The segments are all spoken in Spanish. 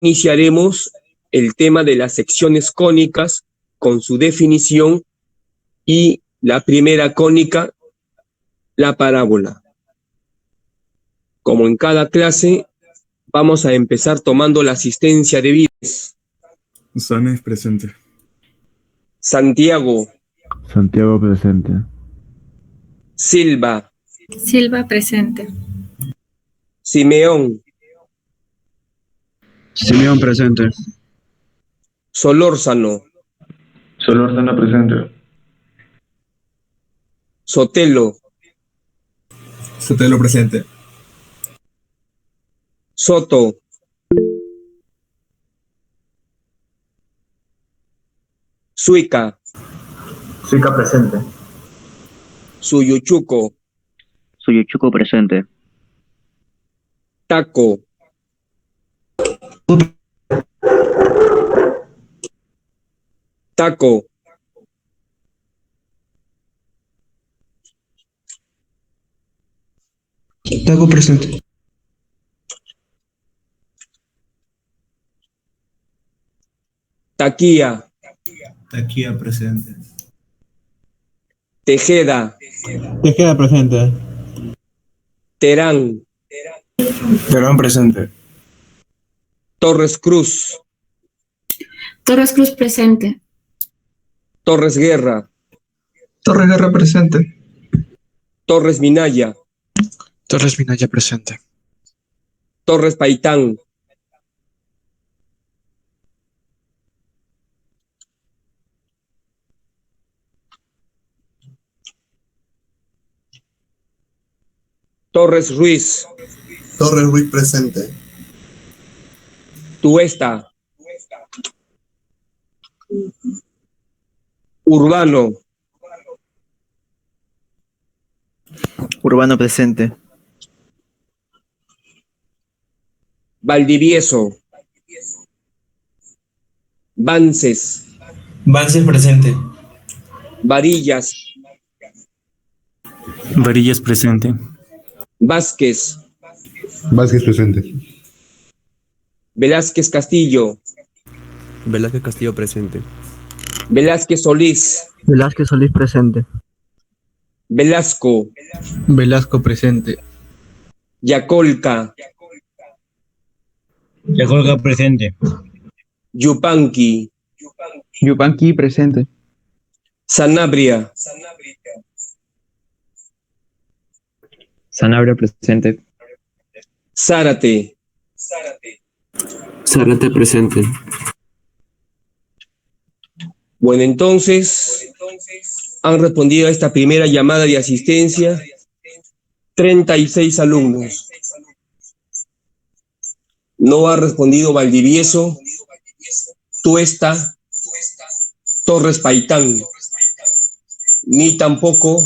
Iniciaremos el tema de las secciones cónicas con su definición y la primera cónica, la parábola. Como en cada clase, vamos a empezar tomando la asistencia de Vives. Sanes presente. Santiago. Santiago presente. Silva. Silva presente. Simeón. Simeón presente. Solórzano. Solórzano presente. Sotelo. Sotelo presente. Soto. Suica. Suica presente. Suyuchuco. Suyuchuco presente. Taco. Taco. Taco presente. Taquía. Taquía presente. Tejeda. Tejeda presente. Terán. Terán presente. Torres Cruz. Torres Cruz presente. Torres Guerra. Torres Guerra presente. Torres Minaya. Torres Minaya presente. Torres Paitán. Torres Ruiz. Torres Ruiz presente. Tuesta. Urbano. Urbano presente. Valdivieso. Vances. Vances presente. Varillas. Varillas presente. Vázquez. Vázquez presente. Velázquez Castillo. Velázquez Castillo presente. Velázquez Solís. Velázquez Solís presente. Velasco. Velasco presente. Yacolca. Yacolca presente. Yupanqui. Yupanqui presente. Sanabria. Sanabria presente. Zárate. Zárate presente. Bueno, entonces han respondido a esta primera llamada de asistencia 36 alumnos. No ha respondido Valdivieso, Tuesta, Torres Paitán, ni tampoco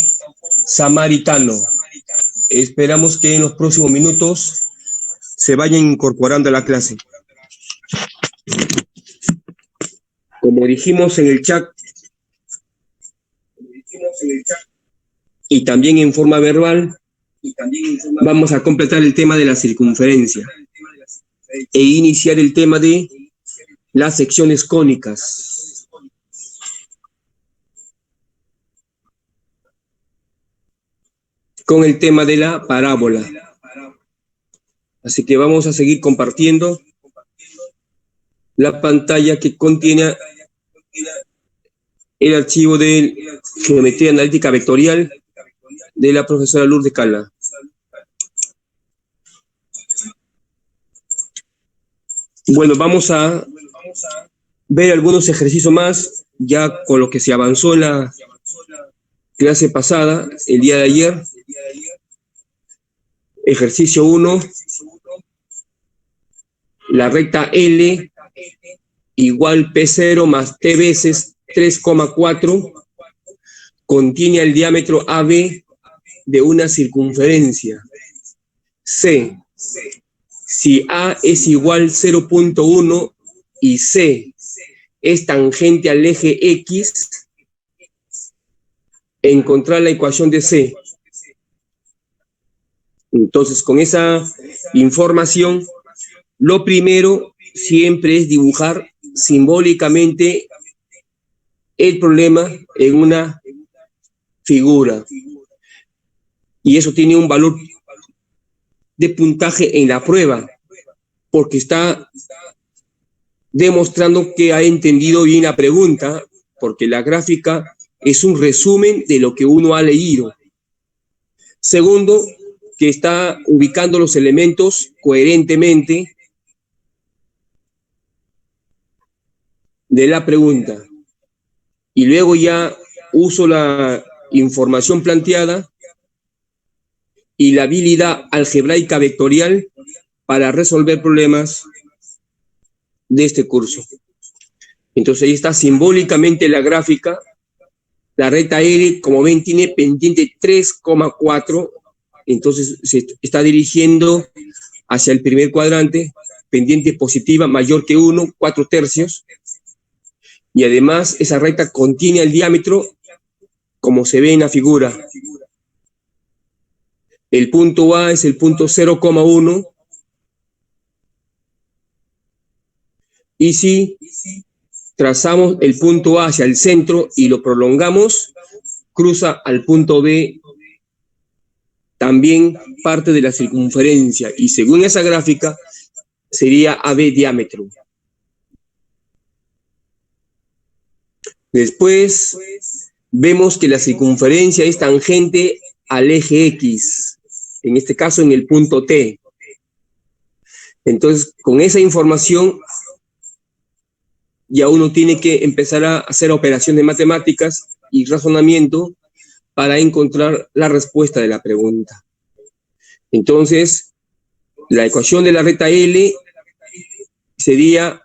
Samaritano. Esperamos que en los próximos minutos se vayan incorporando a la clase. Como dijimos en el chat, y también en forma verbal, vamos a completar el tema de la circunferencia e iniciar el tema de las secciones cónicas. Con el tema de la parábola. Así que vamos a seguir compartiendo la pantalla que contiene el archivo de geometría analítica vectorial de la profesora Lourdes Cala. Bueno, vamos a ver algunos ejercicios más, ya con lo que se avanzó en la clase pasada, el día de ayer. Ejercicio 1. La recta L igual P0 más T veces 3,4 contiene el diámetro AB de una circunferencia. C. Si A es igual 0.1 y C es tangente al eje X, encontrar la ecuación de C. Entonces, con esa información, lo primero siempre es dibujar simbólicamente el problema en una figura. Y eso tiene un valor de puntaje en la prueba, porque está demostrando que ha entendido bien la pregunta, porque la gráfica es un resumen de lo que uno ha leído. Segundo, que está ubicando los elementos coherentemente de la pregunta. Y luego ya uso la información planteada y la habilidad algebraica vectorial para resolver problemas de este curso. Entonces ahí está simbólicamente la gráfica. La recta L, como ven, tiene pendiente 3,4, entonces se está dirigiendo hacia el primer cuadrante, pendiente positiva mayor que 1, 4/3, y además esa recta contiene el diámetro, como se ve en la figura. El punto A es el punto 0,1, y si trazamos el punto A hacia el centro y lo prolongamos, cruza al punto B también parte de la circunferencia, y según esa gráfica sería AB diámetro. Después vemos que la circunferencia es tangente al eje X, en este caso en el punto T. Entonces, con esa información ya uno tiene que empezar a hacer operaciones matemáticas y razonamiento para encontrar la respuesta de la pregunta. Entonces, la ecuación de la recta L sería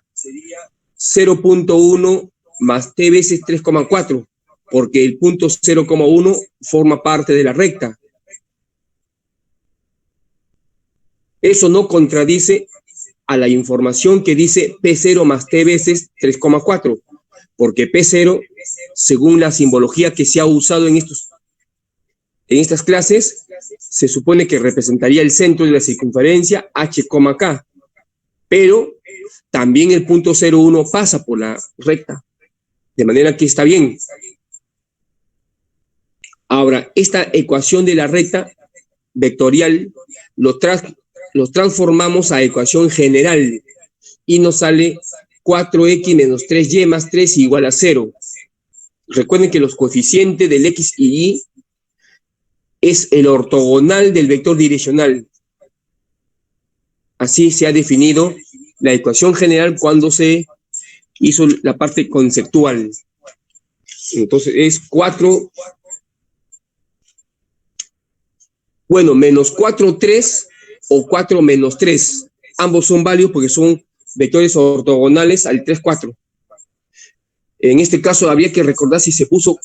0.1 más t veces 3,4, porque el punto 0,1 forma parte de la recta. Eso no contradice a la información que dice P0 más t veces 3,4, porque P0, según la simbología que se ha usado en estas clases, se supone que representaría el centro de la circunferencia h, k, pero también el punto 0,1 pasa por la recta, de manera que está bien. Ahora, esta ecuación de la recta vectorial los transformamos a ecuación general y nos sale 4x menos 3y más 3 igual a 0. Recuerden que los coeficientes del x y y es el ortogonal del vector direccional. Así se ha definido la ecuación general cuando se hizo la parte conceptual. Entonces es 4, bueno, menos 4, 3 o 4 menos 3. Ambos son válidos porque son vectores ortogonales al 3, 4. En este caso habría que recordar si se puso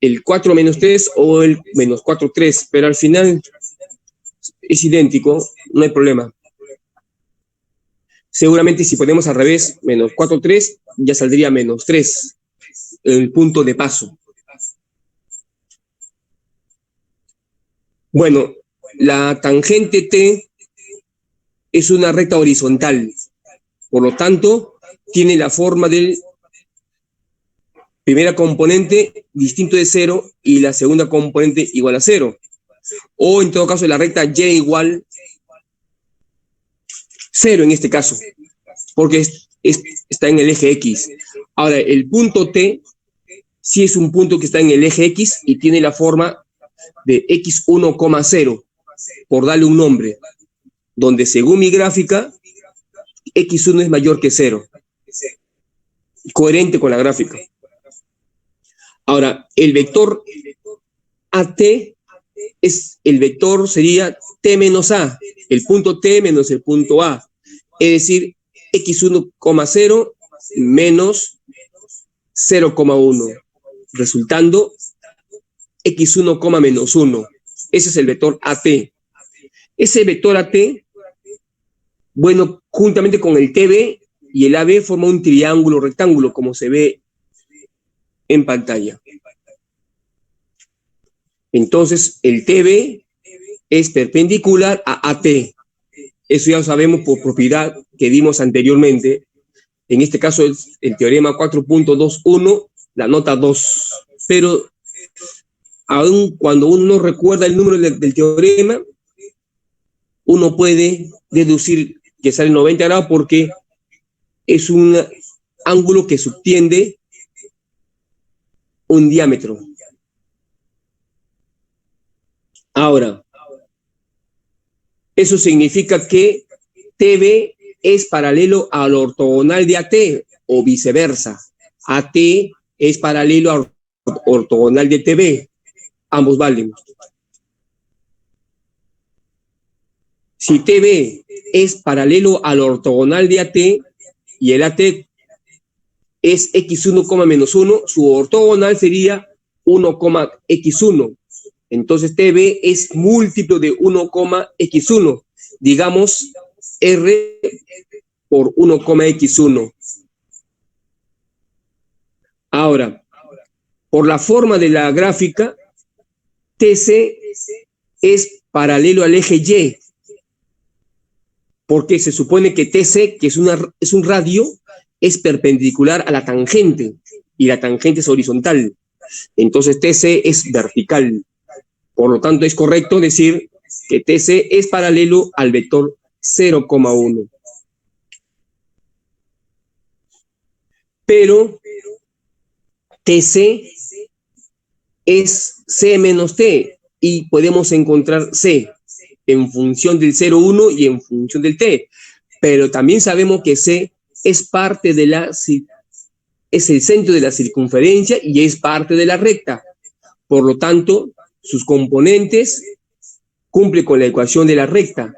el 4 menos 3 o el menos 4, 3, pero al final es idéntico, no hay problema. Seguramente si ponemos al revés, menos 4, 3, ya saldría menos 3, el punto de paso. Bueno, la tangente T es una recta horizontal, por lo tanto, tiene la forma del primera componente distinto de 0 y la segunda componente igual a 0. O en todo caso la recta y igual 0 en este caso, porque está en el eje X. Ahora, el punto T sí es un punto que está en el eje X y tiene la forma de x1,0, por darle un nombre, donde según mi gráfica, x1 es mayor que 0. Coherente con la gráfica. Ahora, el vector AT es el vector sería T menos A, el punto T menos el punto A, es decir, x1,0 menos 0,1, resultando x1, menos 1. Ese es el vector AT. Ese vector AT, bueno, juntamente con el TB y el AB forma un triángulo rectángulo, como se ve en pantalla. Entonces, el TB es perpendicular a AT. Eso ya lo sabemos por propiedad que vimos anteriormente. En este caso es el teorema 4.21, la nota 2. Pero aun cuando uno no recuerda el número del teorema, uno puede deducir que sale 90 grados porque es un ángulo que subtiende un diámetro. Ahora, eso significa que TB es paralelo al ortogonal de AT o viceversa. AT es paralelo al ortogonal de TB. Ambos valen. Si TB es paralelo al ortogonal de AT y el AT es x1, menos 1, su ortogonal sería 1, x1. Entonces TB es múltiplo de 1, x1. Digamos R por 1, x1. Ahora, por la forma de la gráfica, TC es paralelo al eje Y, porque se supone que TC, que es un radio, es perpendicular a la tangente, y la tangente es horizontal. Entonces TC es vertical. Por lo tanto, es correcto decir que TC es paralelo al vector 0,1. Pero TC es C menos T, y podemos encontrar C en función del 0,1 y en función del T. Pero también sabemos que C es parte de es el centro de la circunferencia y es parte de la recta. Por lo tanto, sus componentes cumplen con la ecuación de la recta.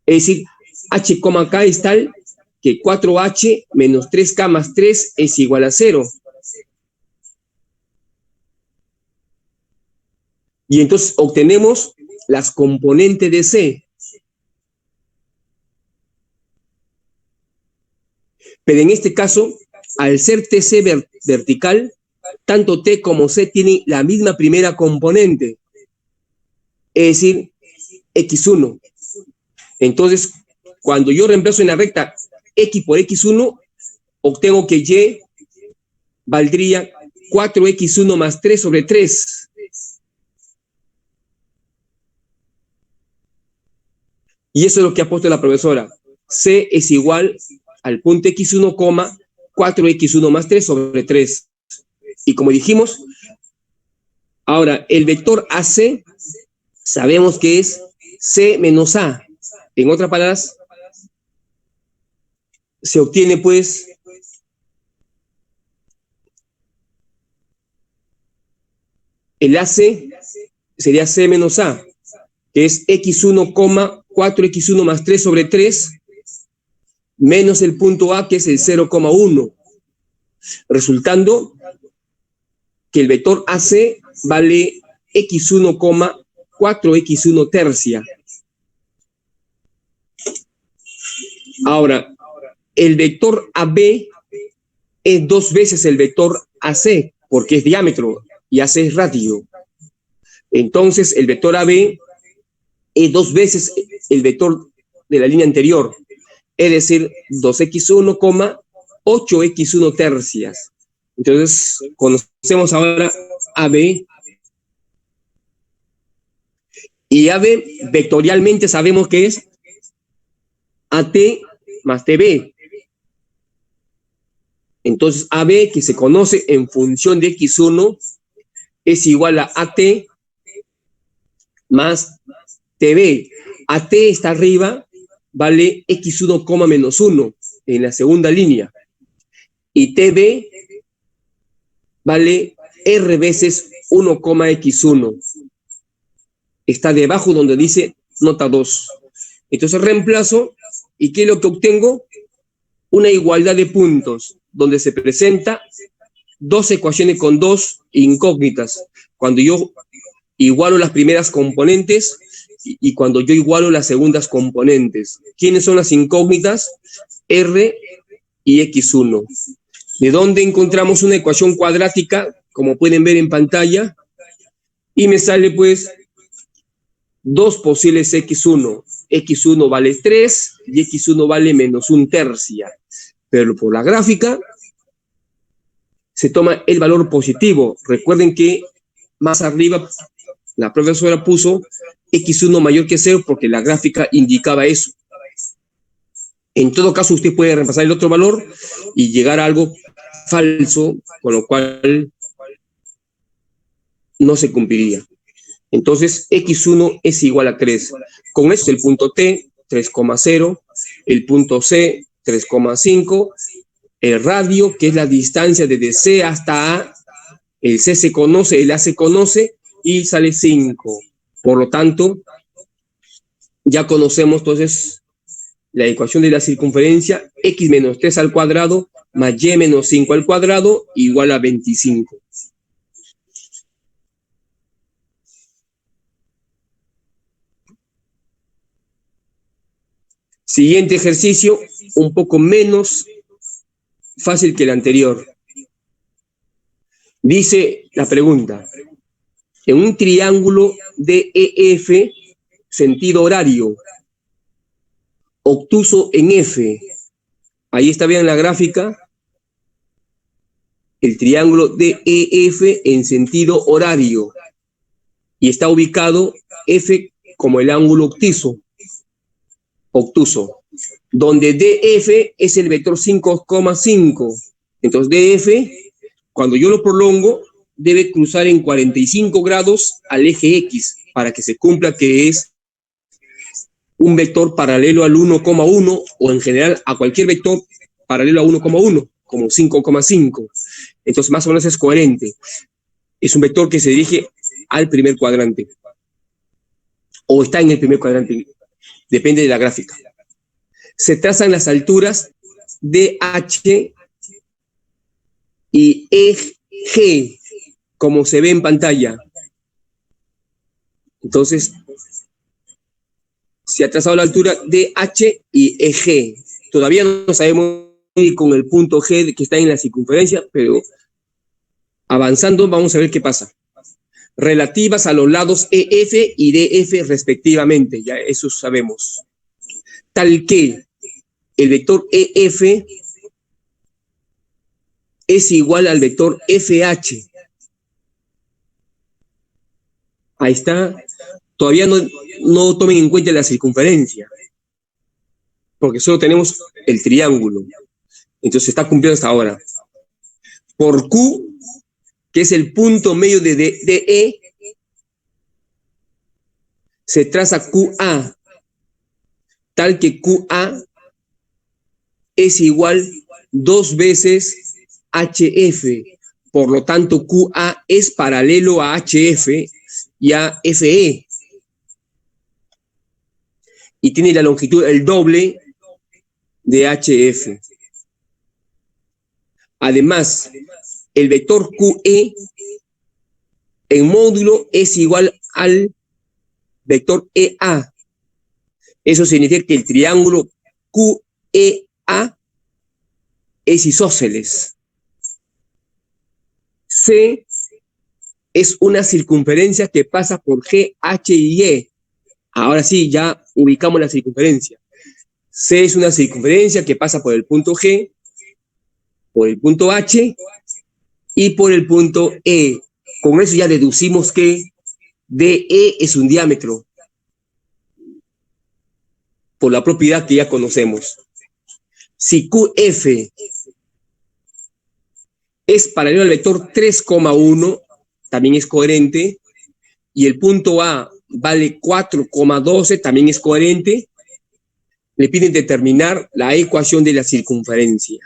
Es decir, h, k es tal que 4h menos 3k más 3 es igual a 0. Y entonces obtenemos las componentes de C. Pero en este caso, al ser TC vertical, tanto T como C tienen la misma primera componente, es decir, x1. Entonces, cuando yo reemplazo en la recta x por x1, obtengo que y valdría 4x1 más 3 sobre 3. Y eso es lo que ha puesto la profesora. C es igual al punto x1, 4x1 más 3 sobre 3. Y como dijimos, ahora el vector AC sabemos que es C menos A. En otras palabras, se obtiene pues el AC sería C menos A, que es x1, 4x1 más 3 sobre 3, menos el punto A, que es el 0,1, resultando que el vector AC vale x1, 4x1 tercia. Ahora, el vector AB es 2 veces el vector AC, porque es diámetro y AC es radio. Entonces, el vector AB es 2 veces el vector de la línea anterior, es decir, 2x1, 8x1 tercias. Entonces, conocemos ahora AB. Y AB vectorialmente sabemos que es AT más TB. Entonces, AB, que se conoce en función de x1, es igual a AT más TB. AT está arriba, vale x1, menos 1 en la segunda línea. Y TB vale R veces 1, x1. Está debajo donde dice nota 2. Entonces reemplazo, ¿y qué es lo que obtengo? Una igualdad de puntos, donde se presenta dos ecuaciones con dos incógnitas. Cuando yo igualo las primeras componentes y cuando yo igualo las segundas componentes. ¿Quiénes son las incógnitas? R y x1. ¿De dónde encontramos una ecuación cuadrática? Como pueden ver en pantalla. Y me sale pues 2 posibles x1. X1 vale 3 y X1 vale menos 1/3. Pero por la gráfica se toma el valor positivo. Recuerden que más arriba la profesora puso X1 mayor que 0 porque la gráfica indicaba eso. En todo caso, usted puede reemplazar el otro valor y llegar a algo falso, con lo cual no se cumpliría. Entonces, X1 es igual a 3. Con esto, el punto T, 3,0, el punto C, 3,5, el radio, que es la distancia desde C hasta A, el C se conoce, el A se conoce, y sale 5. Por lo tanto, ya conocemos entonces la ecuación de la circunferencia, x menos 3 al cuadrado más y menos 5 al cuadrado igual a 25. Siguiente ejercicio, un poco menos fácil que el anterior. Dice la pregunta: en un triángulo DEF, sentido horario, obtuso en F, ahí está bien la gráfica, el triángulo DEF en sentido horario, y está ubicado F como el ángulo obtuso, donde DF es el vector 5,5. Entonces DF, cuando yo lo prolongo, debe cruzar en 45 grados al eje X para que se cumpla que es un vector paralelo al 1,1 o en general a cualquier vector paralelo a 1,1, como 5,5. Entonces más o menos es coherente. Es un vector que se dirige al primer cuadrante o está en el primer cuadrante. Depende de la gráfica. Se trazan las alturas DH y EG, como se ve en pantalla. Entonces, se ha trazado la altura DH y EG. Todavía no sabemos con el punto G que está en la circunferencia, pero avanzando vamos a ver qué pasa. Relativas a los lados EF y DF respectivamente, ya eso sabemos. Tal que el vector EF es igual al vector FH. Ahí está. Todavía no tomen en cuenta la circunferencia, porque solo tenemos el triángulo. Entonces está cumplido hasta ahora. Por Q, que es el punto medio de DE, se traza QA, tal que QA es igual 2 veces HF. Por lo tanto, QA es paralelo a HF y a FE. Y tiene la longitud el doble de HF. Además, el vector QE en módulo es igual al vector EA. Eso significa que el triángulo QEA es isósceles. C es una circunferencia que pasa por G, H y E. Ahora sí, ya ubicamos la circunferencia. C es una circunferencia que pasa por el punto G, por el punto H y por el punto E. Con eso ya deducimos que DE es un diámetro, por la propiedad que ya conocemos. Si QF es paralelo al vector 3,1, también es coherente, y el punto A vale 4,12, también es coherente, le piden determinar la ecuación de la circunferencia.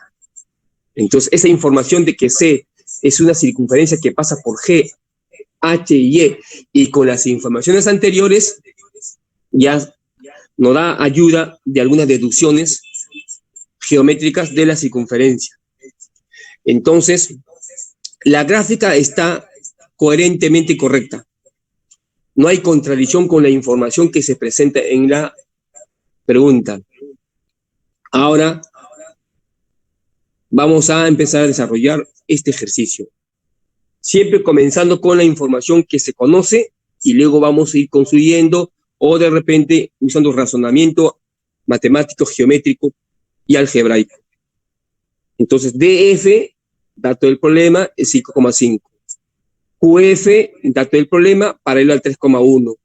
Entonces, esa información de que C es una circunferencia que pasa por G, H y E, y con las informaciones anteriores, ya nos da ayuda de algunas deducciones geométricas de la circunferencia. Entonces, la gráfica está coherentemente correcta. No hay contradicción con la información que se presenta en la pregunta. Ahora vamos a empezar a desarrollar este ejercicio. Siempre comenzando con la información que se conoce y luego vamos a ir construyendo o de repente usando razonamiento matemático, geométrico y algebraico. Entonces, DF, dato del problema, es 5,5. QF, dato del problema, paralelo al 3,1.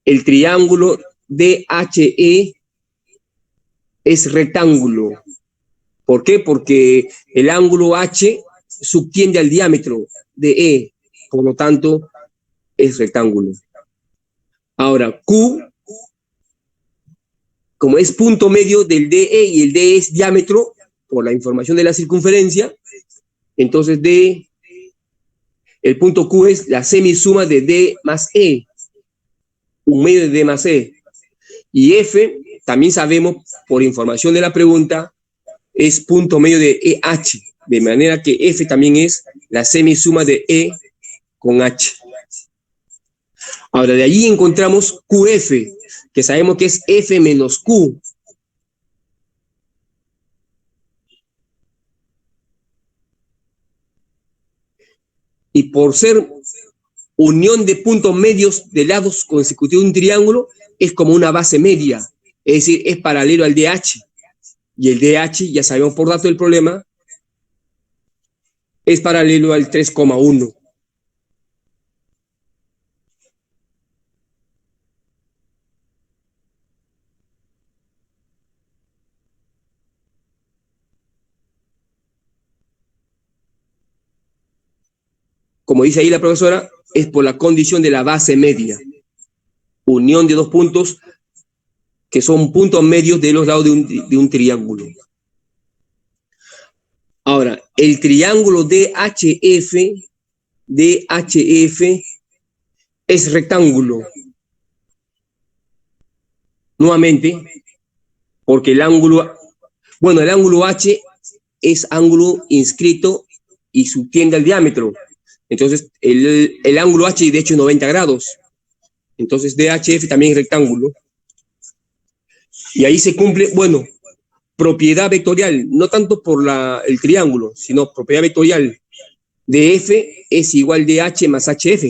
El triángulo DHE es rectángulo. ¿Por qué? Porque el ángulo H subtiende al diámetro de E, por lo tanto, es rectángulo. Ahora, Q, como es punto medio del DE y el DE es diámetro, por la información de la circunferencia, entonces el punto Q es la semisuma de D más E, un medio de D más E. Y F, también sabemos, por información de la pregunta, es punto medio de EH, de manera que F también es la semisuma de E con H. Ahora, de allí encontramos QF, que sabemos que es F menos Q. Y por ser unión de puntos medios de lados consecutivos de un triángulo, es como una base media, es decir, es paralelo al DH. Y el DH, ya sabemos por dato del problema, es paralelo al 3,1. Como dice ahí la profesora, es por la condición de la base media. Unión de dos puntos que son puntos medios de los lados de un triángulo. Ahora, el triángulo DHF es rectángulo. Nuevamente, porque el ángulo H es ángulo inscrito y subtiende al diámetro. Entonces, el ángulo H de hecho es 90 grados. Entonces, DHF también es rectángulo. Y ahí se cumple, propiedad vectorial, no tanto por el triángulo, sino propiedad vectorial. DF es igual DH más HF,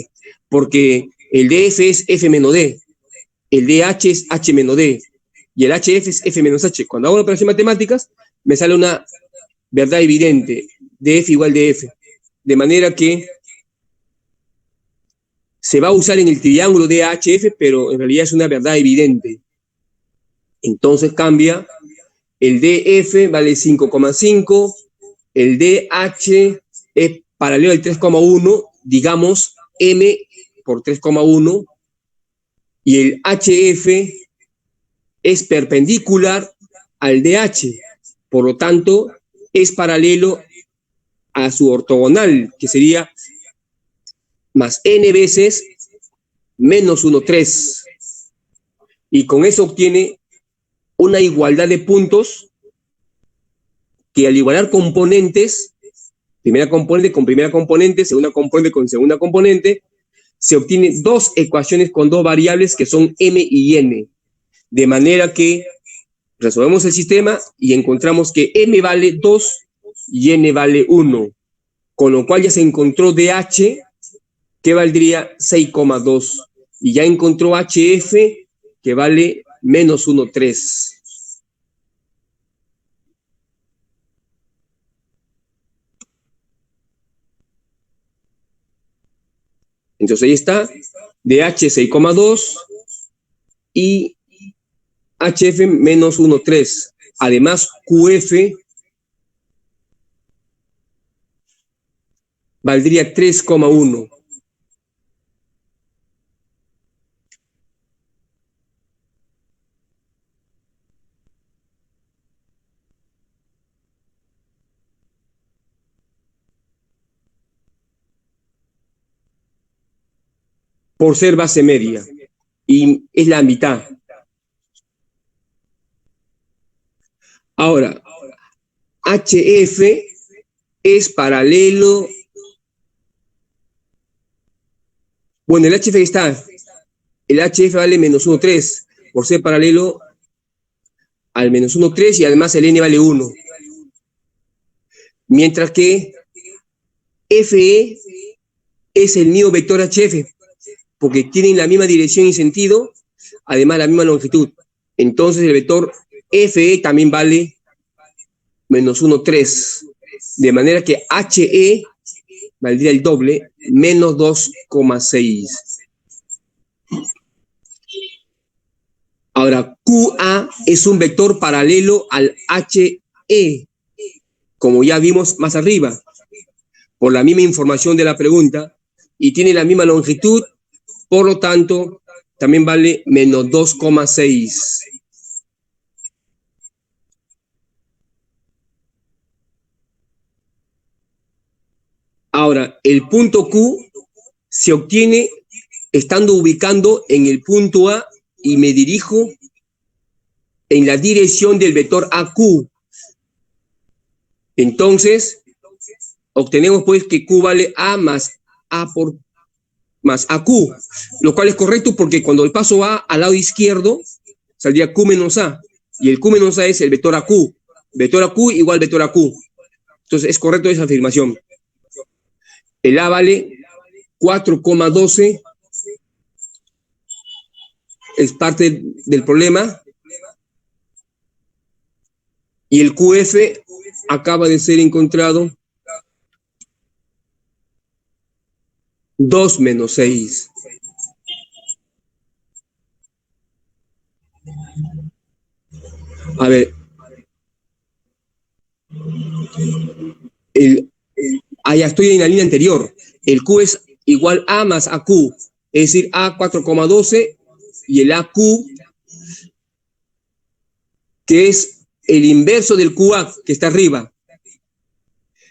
porque el DF es F menos D, el DH es H menos D, y el HF es F menos H. Cuando hago una operación matemáticas, me sale una verdad evidente, DF igual DF. De manera que se va a usar en el triángulo DHF, pero en realidad es una verdad evidente. Entonces cambia, el DF vale 5,5, el DH es paralelo al 3,1, digamos M por 3,1, y el HF es perpendicular al DH, por lo tanto es paralelo a su ortogonal, que sería más n veces menos 1,3. Y con eso obtiene una igualdad de puntos que al igualar componentes, primera componente con primera componente, segunda componente con segunda componente, se obtienen dos ecuaciones con dos variables que son m y n. De manera que resolvemos el sistema y encontramos que m vale 2 y n vale 1. Con lo cual ya se encontró DH, que valdría 6,2. Y ya encontró HF, que vale menos 1,3. Entonces ahí está, DH 6,2 y HF menos 1,3. Además, QF valdría 3,1. Por ser base media, y es la mitad. Ahora, HF es paralelo. Bueno, el HF está. El HF vale menos 1,3 por ser paralelo al menos 1,3 y además el N vale 1. Mientras que FE es el mismo vector HF, porque tienen la misma dirección y sentido, además la misma longitud. Entonces el vector FE también vale menos 1, 3. De manera que HE valdría el doble, menos 2,6. Ahora, QA es un vector paralelo al HE, como ya vimos más arriba, por la misma información de la pregunta, y tiene la misma longitud, por lo tanto, también vale menos 2,6. Ahora, el punto Q se obtiene estando ubicando en el punto A y me dirijo en la dirección del vector AQ. Entonces, obtenemos pues que Q vale A más AQ, lo cual es correcto porque cuando el paso A al lado izquierdo, saldría Q menos A, y el Q menos A es el vector AQ. Vector AQ igual vector AQ. Entonces, es correcto esa afirmación. El A vale 4,12, es parte del problema, y el QF acaba de ser encontrado 2 menos 6. A ver, ya estoy en la línea anterior. El Q es igual A más AQ, es decir, A 4,12 y el AQ, que es el inverso del QA, que está arriba.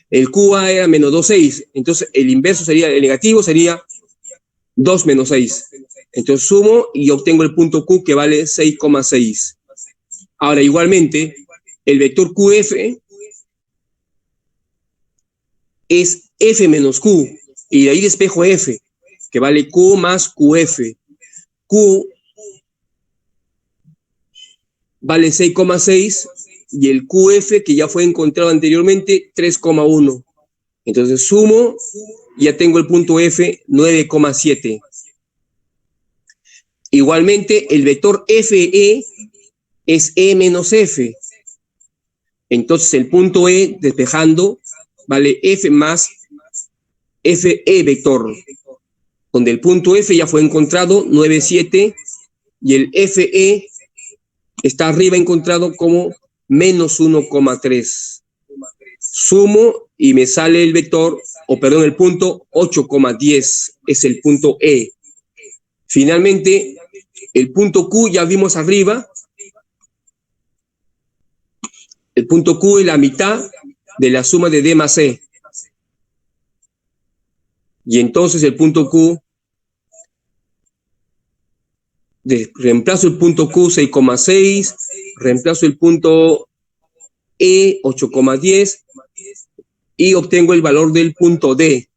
El QA era menos 2,6, entonces el inverso sería, el negativo sería 2 menos 6. Entonces sumo y obtengo el punto Q que vale 6,6. Ahora, igualmente, el vector QF es F menos Q, y de ahí despejo F, que vale Q más QF. Q vale 6,6 y el QF, que ya fue encontrado anteriormente, 3,1. Entonces sumo y ya tengo el punto F, 9,7. Igualmente, el vector FE es E menos F. Entonces el punto E, despejando, vale F más FE vector, donde el punto F ya fue encontrado, 9,7, y el FE está arriba encontrado como menos 1,3. Sumo y me sale el vector, el punto 8,10, es el punto E. Finalmente, el punto Q ya vimos arriba. El punto Q es la mitad de la suma de D más E. Y entonces el punto Q, reemplazo el punto Q 6,6, reemplazo el punto E 8,10 y obtengo el valor del punto D.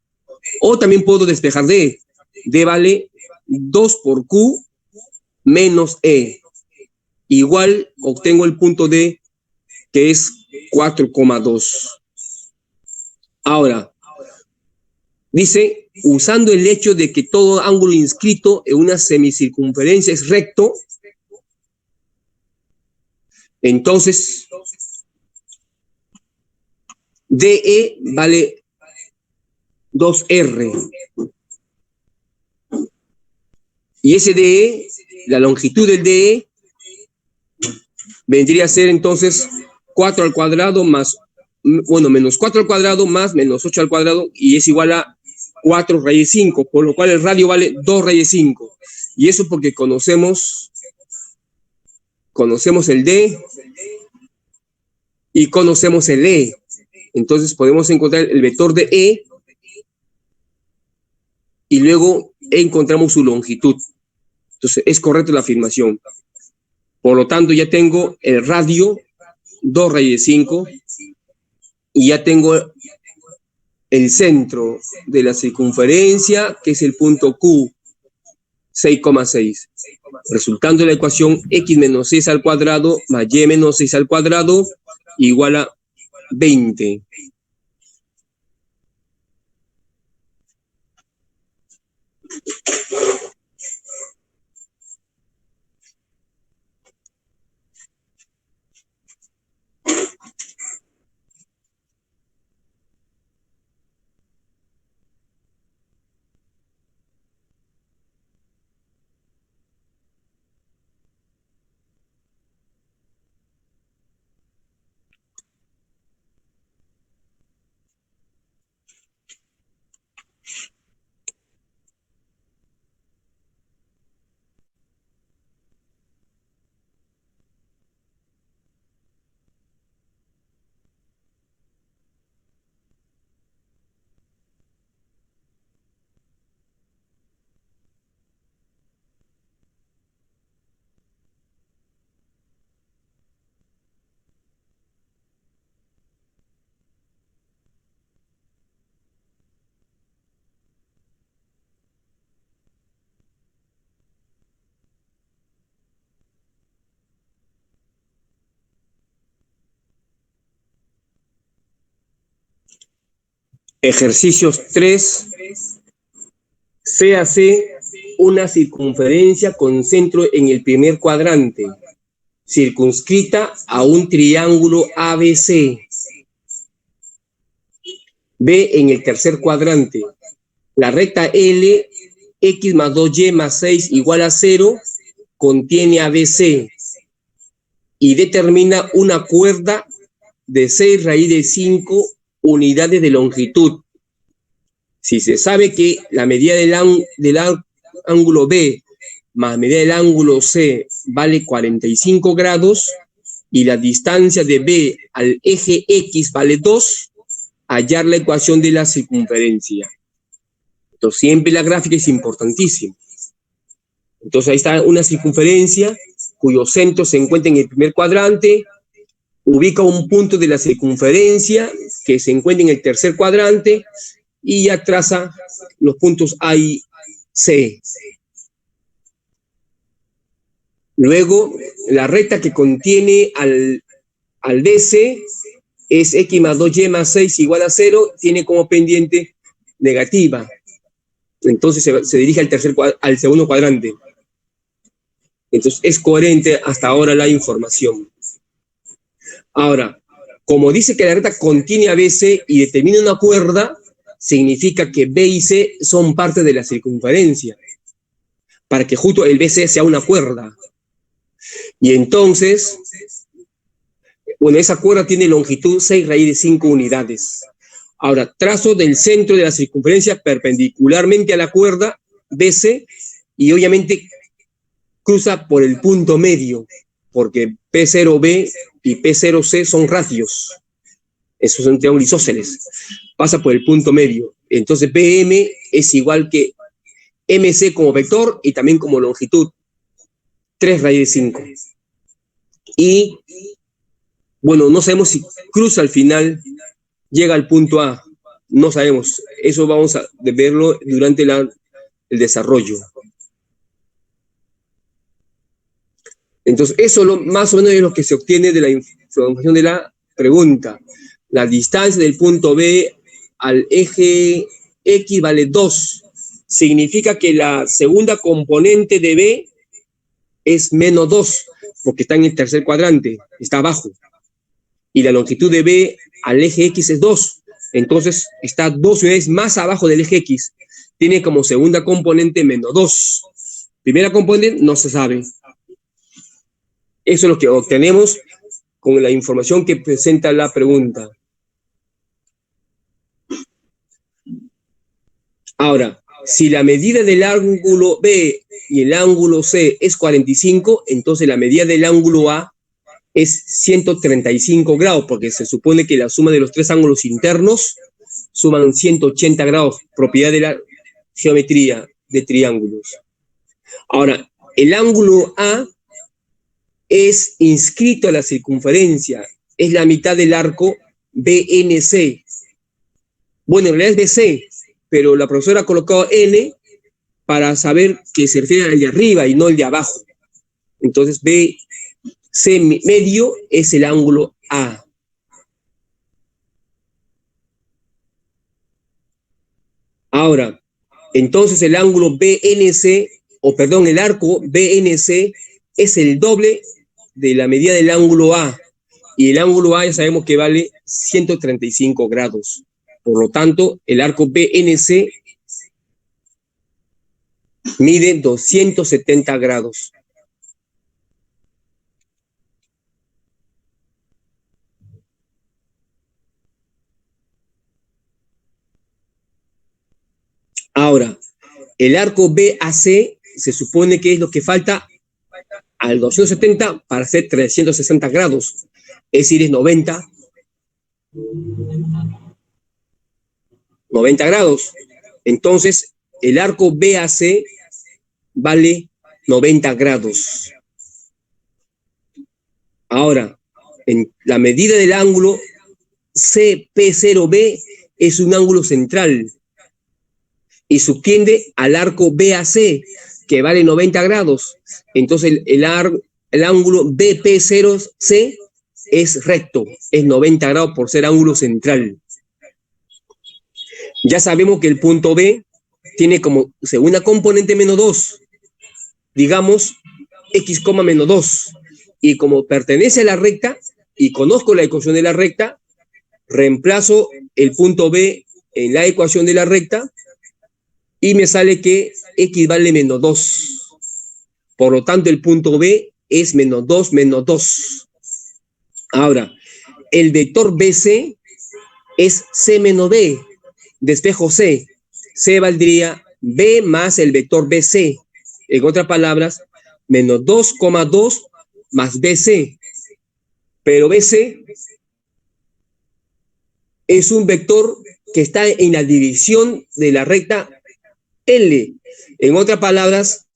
O también puedo despejar D. D vale 2 por Q menos E. Igual obtengo el punto D, que es 4,2. Ahora, dice, usando el hecho de que todo ángulo inscrito en una semicircunferencia es recto, entonces DE vale 2R. Y ese DE, la longitud del DE, vendría a ser entonces 4 al cuadrado más, menos 4 al cuadrado más menos 8 al cuadrado, y es igual a 4 raíz 5, por lo cual el radio vale 2 raíz 5. Y eso porque conocemos el D y conocemos el E. Entonces podemos encontrar el vector de E y luego encontramos su longitud. Entonces es correcta la afirmación. Por lo tanto, ya tengo el radio 2 raíz 5 y ya tengo el centro de la circunferencia, que es el punto Q, 6,6. Resultando de la ecuación x menos 6 al cuadrado más y menos 6 al cuadrado igual a 20. Ejercicios 3. Se hace una circunferencia con centro en el primer cuadrante, circunscrita a un triángulo ABC. B en el tercer cuadrante. La recta L, x más 2y más 6 igual a 0, contiene ABC y determina una cuerda de 6 raíz de 5 unidades de longitud. Si se sabe que la medida del ángulo B más medida del ángulo C vale 45 grados y la distancia de B al eje X vale 2, hallar la ecuación de la circunferencia. Entonces, siempre la gráfica es importantísima. Entonces, ahí está una circunferencia cuyo centro se encuentra en el primer cuadrante, ubica un punto de la circunferencia que se encuentra en el tercer cuadrante y ya traza los puntos A y C. Luego, la recta que contiene al DC es x más 2y más 6 igual a 0, tiene como pendiente negativa. Entonces se dirige al segundo cuadrante. Entonces es coherente hasta ahora la información. Ahora, como dice que la recta contiene a BC y determina una cuerda, significa que B y C son parte de la circunferencia, para que justo el BC sea una cuerda. Y entonces, bueno, esa cuerda tiene longitud 6 raíz de 5 unidades. Ahora, trazo del centro de la circunferencia perpendicularmente a la cuerda BC y obviamente cruza por el punto medio, porque P0B y P0C son radios. Esos son triángulos isósceles. Pasa por el punto medio. Entonces, BM es igual que MC como vector y también como longitud. 3 raíz de 5. Y, bueno, no sabemos si cruza al final, llega al punto A. No sabemos. Eso vamos a verlo durante el desarrollo. Entonces, eso más o menos es lo que se obtiene de la información de la pregunta. La distancia del punto B al eje X vale 2. Significa que la segunda componente de B es menos 2, porque está en el tercer cuadrante, está abajo. Y la longitud de B al eje X es 2. Entonces, está 2 unidades más abajo del eje X. Tiene como segunda componente menos 2. Primera componente no se sabe. Eso es lo que obtenemos con la información que presenta la pregunta. Ahora, si la medida del ángulo B y el ángulo C es 45, entonces la medida del ángulo A es 135 grados, porque se supone que la suma de los tres ángulos internos suman 180 grados, propiedad de la geometría de triángulos. Ahora, el ángulo A es inscrito a la circunferencia, es la mitad del arco BNC. Bueno, en realidad es BC, pero la profesora ha colocado N para saber que se refiere al de arriba y no el de abajo. Entonces, BC medio es el ángulo A. Ahora, entonces el ángulo BNC, el arco BNC es el doble de la medida del ángulo A. Y el ángulo A ya sabemos que vale 135 grados. Por lo tanto, el arco BNC mide 270 grados. Ahora, el arco BAC se supone que es lo que falta al 270 para hacer 360 grados. Es decir, es 90 grados. Entonces, el arco BAC vale 90 grados. Ahora, en la medida del ángulo CP0B es un ángulo central y subtiende al arco BAC, que vale 90 grados. Entonces, el ángulo BP0C es recto, es 90 grados por ser ángulo central. Ya sabemos que el punto B tiene como segunda componente menos 2, digamos x, menos 2. Y como pertenece a la recta y conozco la ecuación de la recta, reemplazo el punto B en la ecuación de la recta y me sale que x vale menos 2. Por lo tanto, el punto B es menos 2, menos 2. Ahora, el vector BC es C menos B, despejo C. C valdría B más el vector BC. En otras palabras, menos 2,2 más BC. Pero BC es un vector que está en la dirección de la recta L. En otras palabras,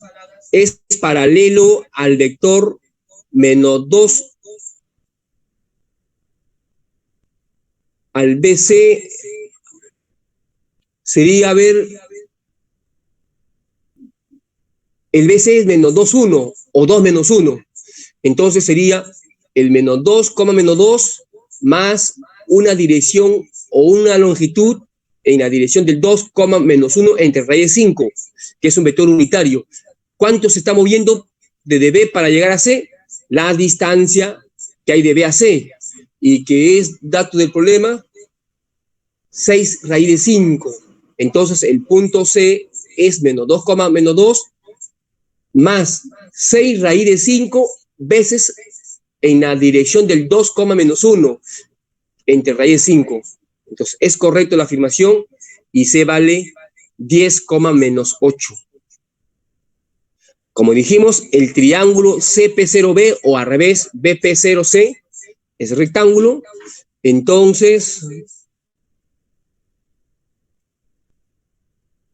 es paralelo al vector menos 2 al BC. Sería, a ver, el BC es menos 2, 1 o 2 menos 1. Entonces sería el menos 2, menos 2 más una dirección o una longitud en la dirección del 2, menos 1 entre raíz de 5, que es un vector unitario. ¿Cuánto se está moviendo desde B para llegar a C? La distancia que hay de B a C, y que es, dato del problema, 6 raíz de 5. Entonces el punto C es menos 2, menos 2 más 6 raíz de 5 veces en la dirección del 2, menos 1 entre raíz de 5. Entonces es correcto la afirmación y C vale 10, menos 8. Como dijimos, el triángulo CP0B o al revés BP0C es rectángulo. Entonces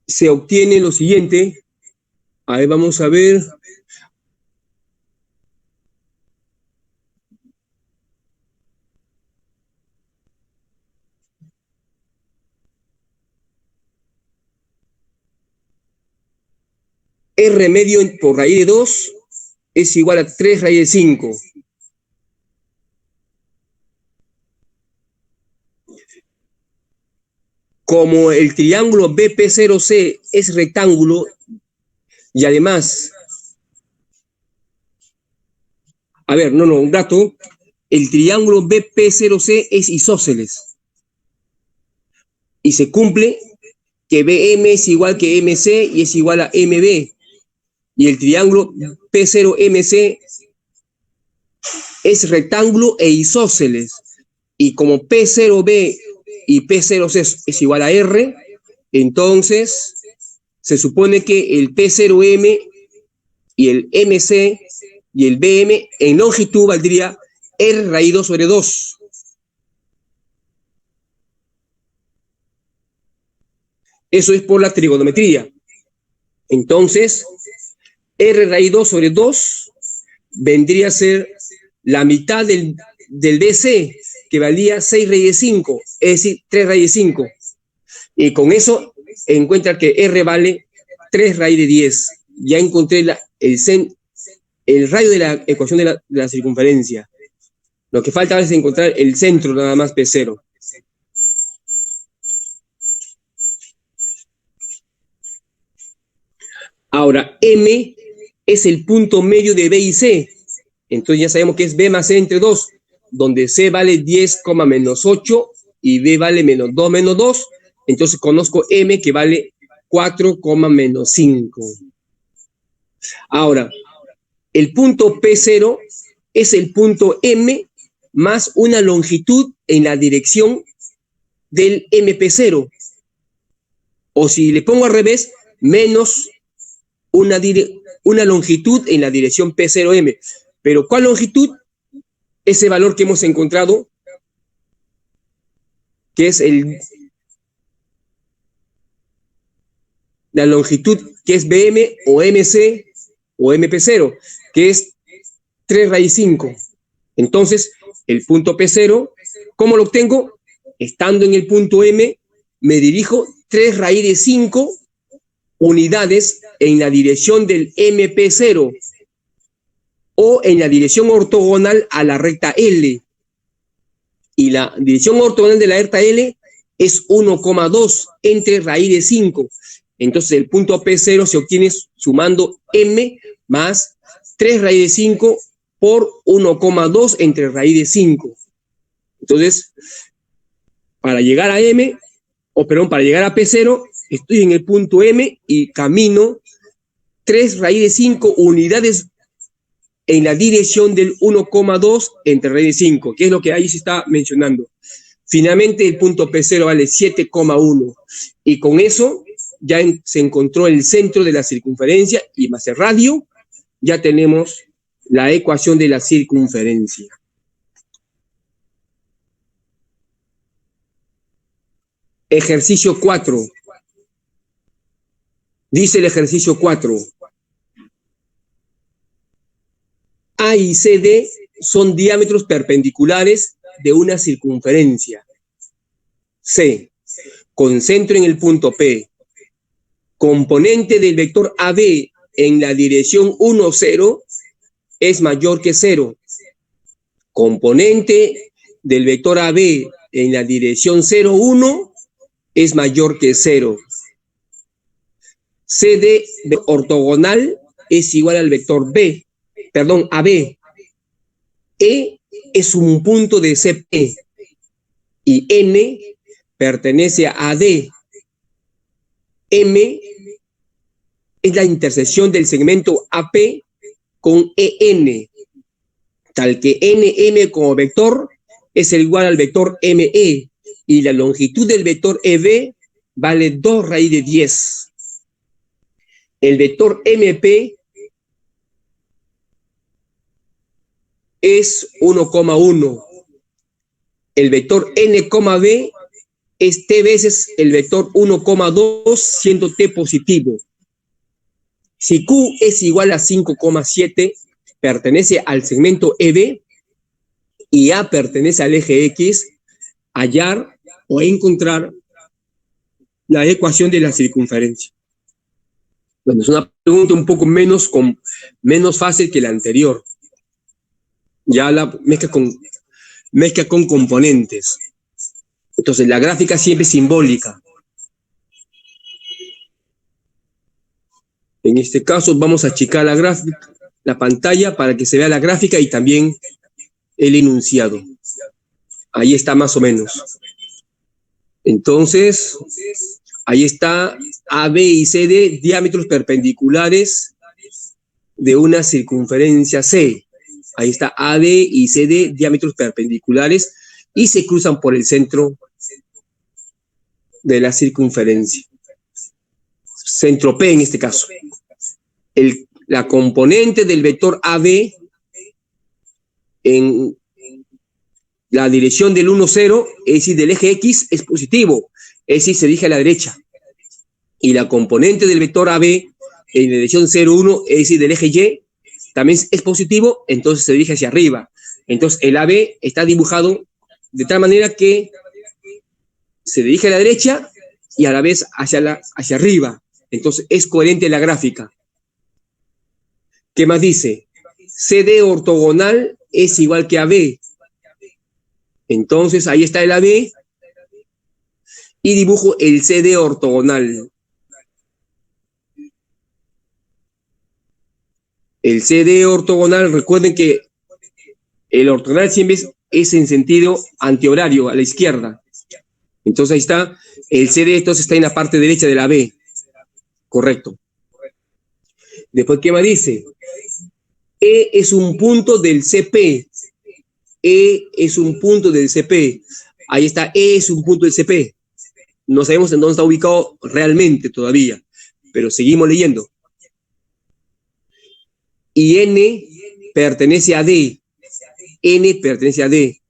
se obtiene lo siguiente. A ver, vamos a ver. R medio por raíz de 2 es igual a 3 raíz de 5. Como el triángulo BP0C es rectángulo y además, a ver, un dato, el triángulo BP0C es isósceles y se cumple que BM es igual que MC y es igual a MB. Y el triángulo P0MC es rectángulo e isósceles. Y como P0B y P0C es igual a R, entonces se supone que el P0M y el MC y el BM en longitud valdría R raíz 2 sobre 2. Eso es por la trigonometría. Entonces, R raíz 2 sobre 2 vendría a ser la mitad del BC, que valía 6 raíz de 5, es decir, 3 raíz de 5. Y con eso encuentra que R vale 3 raíz de 10. Ya encontré el radio de la ecuación de la circunferencia. Lo que falta es encontrar el centro nada más, P0. Ahora, M es el punto medio de B y C. Entonces ya sabemos que es B más C entre 2, donde C vale 10, menos 8 y B vale menos 2, menos 2. Entonces conozco M que vale 4, menos 5. Ahora, el punto P0 es el punto M más una longitud en la dirección del MP0. O si le pongo al revés, menos una longitud en la dirección P0M. Pero ¿cuál longitud? Ese valor que hemos encontrado, que es la longitud que es BM o MC o MP0, que es 3 raíz 5. Entonces, el punto P0, ¿cómo lo obtengo? Estando en el punto M, me dirijo 3 raíz de 5 unidades en la dirección del MP0 o en la dirección ortogonal a la recta L. Y la dirección ortogonal de la recta L es 1,2 entre raíz de 5. Entonces el punto P0 se obtiene sumando M más 3 raíz de 5 por 1,2 entre raíz de 5. Entonces, para llegar a M, para llegar a P0, estoy en el punto M y camino 3 raíz de 5 unidades en la dirección del 1,2 entre raíz de 5, que es lo que ahí se está mencionando. Finalmente, el punto P0 vale 7,1. Y con eso ya se encontró el centro de la circunferencia y más el radio, ya tenemos la ecuación de la circunferencia. Ejercicio 4. Dice el ejercicio 4. A y CD son diámetros perpendiculares de una circunferencia. C. Con centro en el punto P. Componente del vector AB en la dirección 1, 0 es mayor que 0. Componente del vector AB en la dirección 0, 1 es mayor que 0. CD ortogonal es igual al vector AB. E es un punto de CP y N pertenece a AD. M es la intersección del segmento AP con EN, tal que NM como vector es igual al vector ME y la longitud del vector EB vale 2 raíz de 10. El vector MP es 1,1. El vector N, B es T veces el vector 1,2 siendo T positivo. Si Q es igual a 5,7, pertenece al segmento EB y A pertenece al eje X, hallar o encontrar la ecuación de la circunferencia. Bueno, es una pregunta un poco menos fácil que la anterior. Ya la mezcla con componentes. Entonces, la gráfica siempre es simbólica. En este caso, vamos a achicar la pantalla para que se vea la gráfica y también el enunciado. Ahí está más o menos. Entonces, ahí está AB y CD, diámetros perpendiculares de una circunferencia C. Ahí está AD y CD, diámetros perpendiculares, y se cruzan por el centro de la circunferencia. Centro P en este caso. La componente del vector AB en la dirección del 1, 0, es decir, del eje X, es positivo, es decir, se dirige a la derecha. Y la componente del vector AB en la dirección 0, 1, es decir, del eje Y, también es positivo, entonces se dirige hacia arriba. Entonces el AB está dibujado de tal manera que se dirige a la derecha y a la vez hacia arriba. Entonces es coherente la gráfica. ¿Qué más dice? CD ortogonal es igual que AB. Entonces ahí está el AB y dibujo el CD ortogonal. El CD ortogonal, recuerden que el ortogonal siempre es en sentido antihorario, a la izquierda. Entonces ahí está, el CD entonces está en la parte derecha de la B. Correcto. Después, ¿qué más dice? E es un punto del CP. E es un punto del CP. Ahí está, E es un punto del CP. No sabemos en dónde está ubicado realmente todavía, pero seguimos leyendo. Y N pertenece a D. N pertenece a D.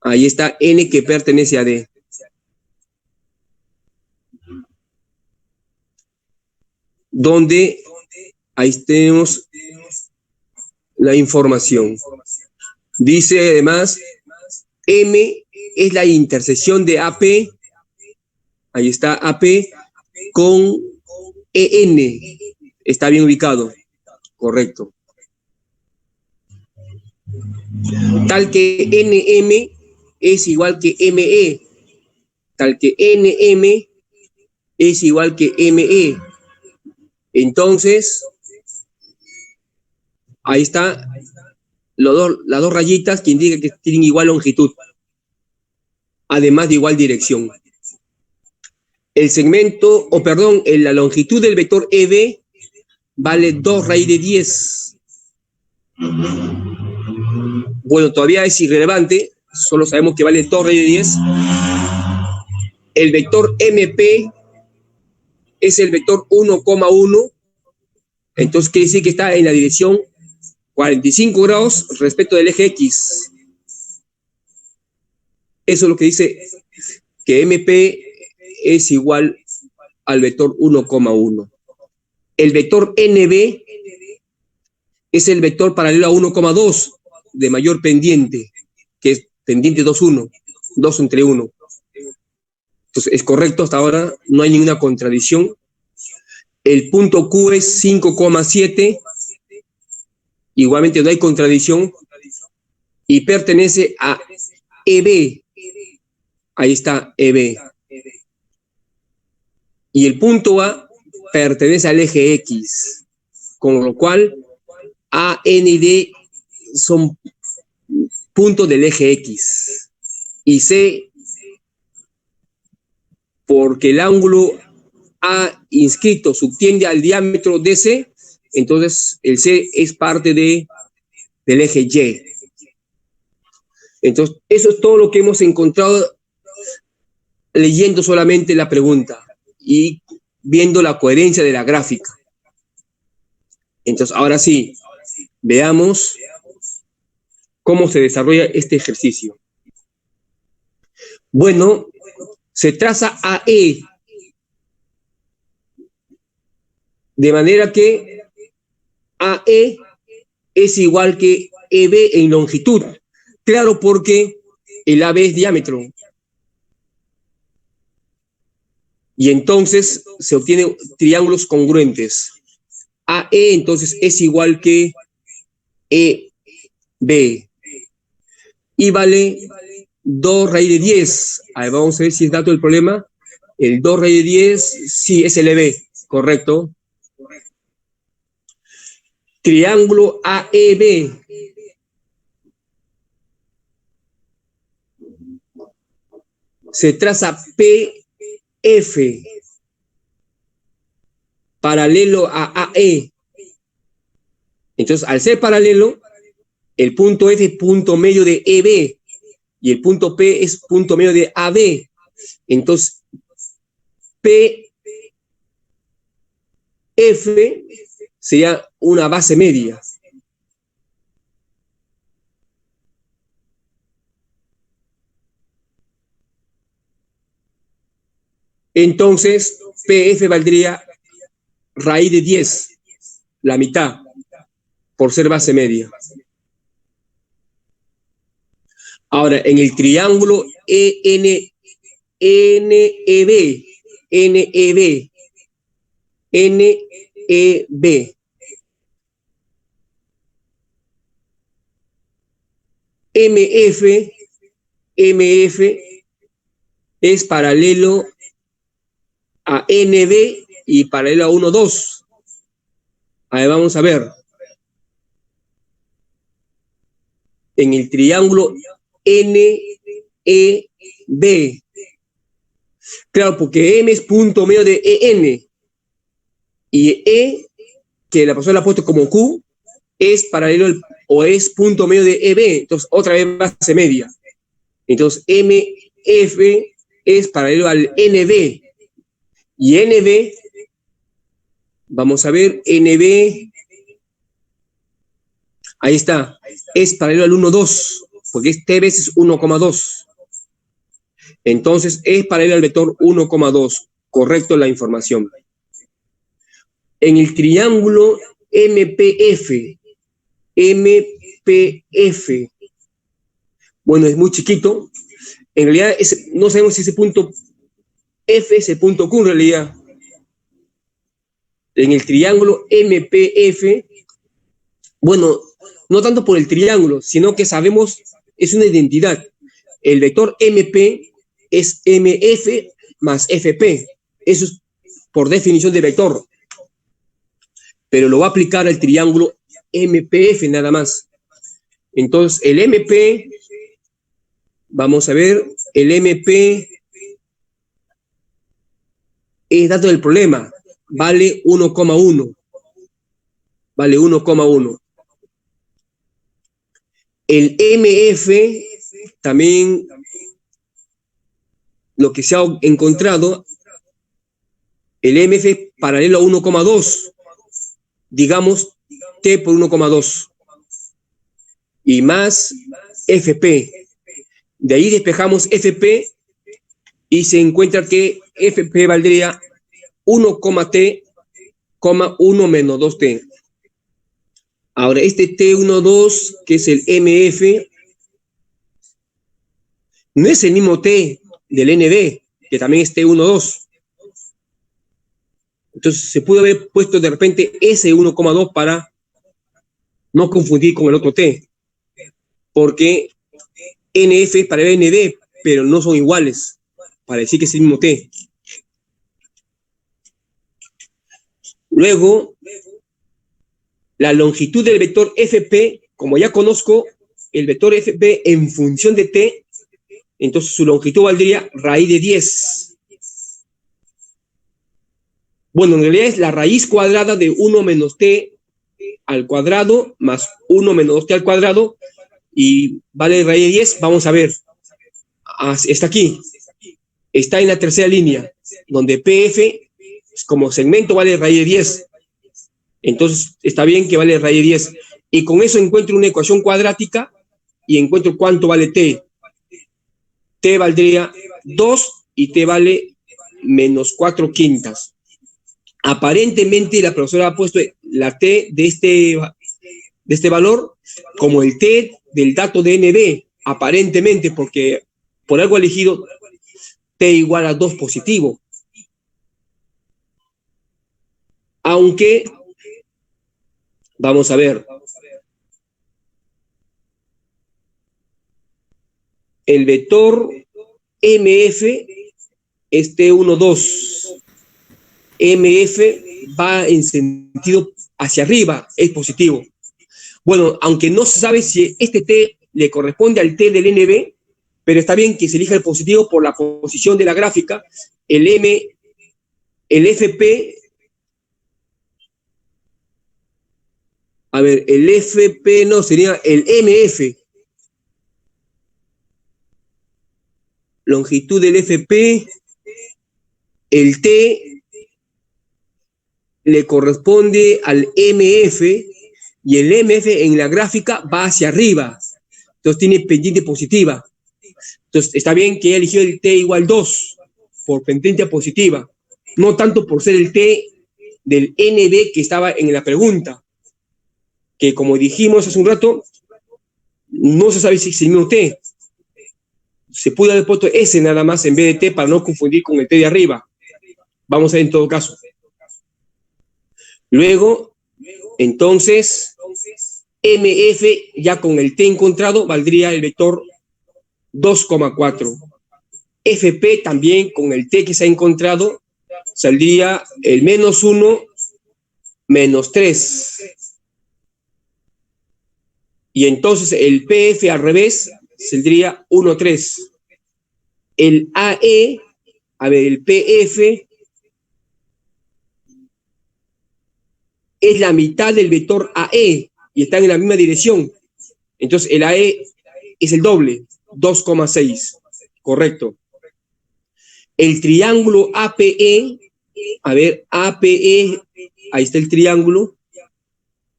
Ahí está N que pertenece a D. Donde ahí tenemos la información. Dice además, M es la intersección de AP. Ahí está AP con EN. Está bien ubicado. Correcto. Tal que NM es igual que ME, tal que NM es igual que ME. Entonces, ahí está las dos rayitas que indican que tienen igual longitud, además de igual dirección. El segmento, la longitud del vector EB vale 2 raíz de 10. Bueno, todavía es irrelevante, solo sabemos que vale 2 raíz de 10. El vector MP es el vector 1,1, entonces quiere decir que está en la dirección 45 grados respecto del eje X. Eso es lo que dice que MP es igual al vector 1,1. El vector NB es el vector paralelo a 1,2 de mayor pendiente, que es pendiente 2,1, 2 entre 1. Entonces es correcto hasta ahora, no hay ninguna contradicción. El punto Q es 5,7, igualmente no hay contradicción, y pertenece a EB. Ahí está EB. Y el punto A pertenece al eje X, con lo cual A, N y D son puntos del eje X. Y C, porque el ángulo A inscrito subtiende al diámetro DC, entonces el C es parte del eje Y. Entonces, eso es todo lo que hemos encontrado leyendo solamente la pregunta y viendo la coherencia de la gráfica. Entonces, ahora sí, veamos cómo se desarrolla este ejercicio. Bueno, se traza AE, de manera que AE es igual que EB en longitud. Claro, porque el AB es diámetro. Y entonces se obtienen triángulos congruentes. AE entonces es igual que EB. Y vale 2 raíz de 10. A ver, vamos a ver si es dato del problema. El 2 raíz de 10, sí, es el EB, correcto. Triángulo AEB. Se traza PF paralelo a AE. Entonces, al ser paralelo, el punto F es punto medio de EB y el punto P es punto medio de AB. Entonces, PF sería una base media. Entonces, PF valdría raíz de 10, la mitad, por ser base media. Ahora, en el triángulo NEB, MF es paralelo a NB y paralelo a 1, 2. Ahí vamos a ver. En el triángulo NEB. Claro, porque M es punto medio de EN. Y E, que la persona la ha puesto como Q, es paralelo o es punto medio de EB. Entonces, otra vez base media. Entonces, MF es paralelo al NB. Y NB, vamos a ver, NB, ahí está, es paralelo al 1, 2, porque este veces 1,2. Entonces, es paralelo al vector 1,2. Correcto la información. En el triángulo MPF, bueno, es muy chiquito. En realidad, no sabemos si ese punto F es el punto Q en realidad. En el triángulo MPF, bueno, no tanto por el triángulo, sino que sabemos, es una identidad. el vector MP es MF más FP. Eso es por definición de vector. Pero lo va a aplicar al triángulo MPF nada más. Entonces, el MP, vamos a ver, el MP es dato del problema, vale 1,1. Vale 1,1. El MF también, lo que se ha encontrado, el MF paralelo a 1,2, digamos T por 1,2, y más FP. De ahí despejamos FP y se encuentra que FP valdría 1,T, 1 menos 2T. Ahora, este T12, que es el MF, no es el mismo T del NB, que también es T12. Entonces, se pudo haber puesto de repente ese 1,2 para no confundir con el otro T, porque NF es para el NB, pero no son iguales, para decir que es el mismo T. Luego, la longitud del vector FP, como ya conozco el vector FP en función de T, entonces su longitud valdría raíz de 10. Bueno, en realidad es la raíz cuadrada de 1 menos T al cuadrado más 1 menos 2T al cuadrado, y vale raíz de 10. Vamos a ver. Está aquí. Está en la tercera línea, donde PF como segmento vale raíz de 10. Entonces, está bien que vale raíz de 10. Y con eso encuentro una ecuación cuadrática y encuentro cuánto vale T. T valdría 2 y T vale menos 4/5. Aparentemente, la profesora ha puesto la T de este valor como el T del dato de NB, aparentemente, porque por algo ha elegido T igual a 2 positivo. Aunque, vamos a ver, el vector MF es T12. MF va en sentido hacia arriba, es positivo. Bueno, aunque no se sabe si este T le corresponde al T del NB, pero está bien que se elija el positivo por la posición de la gráfica. El FP, a ver, el FP no, sería el MF. Longitud del FP, el T le corresponde al MF, y el MF en la gráfica va hacia arriba, entonces tiene pendiente positiva. Entonces está bien que haya elegido el T igual 2 por pendiente positiva, no tanto por ser el T del NB que estaba en la pregunta, que como dijimos hace un rato, no se sabe si es el mismo T. Se pudo haber puesto S nada más en vez de T para no confundir con el T de arriba. Vamos a ver en todo caso. Luego, entonces, MF ya con el T encontrado valdría el vector 2,4. FP también con el T que se ha encontrado saldría el menos 1 menos 3. Y entonces el PF al revés saldría 1,3. El AE, a ver, el PF es la mitad del vector AE y están en la misma dirección. Entonces el AE es el doble, 2,6. Correcto. El triángulo APE, a ver, APE, ahí está el triángulo.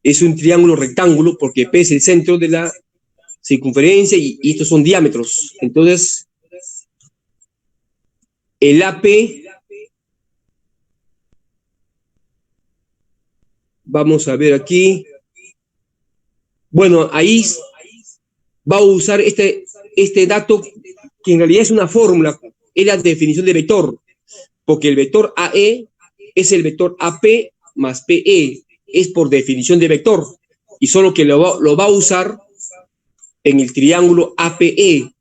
Es un triángulo rectángulo porque P es el centro de la circunferencia y estos son diámetros. Entonces, el AP, vamos a ver aquí. Bueno, ahí va a usar este dato que en realidad es una fórmula, es la definición de vector, porque el vector AE es el vector AP más PE, es por definición de vector, y solo que lo va a usar en el triángulo APE.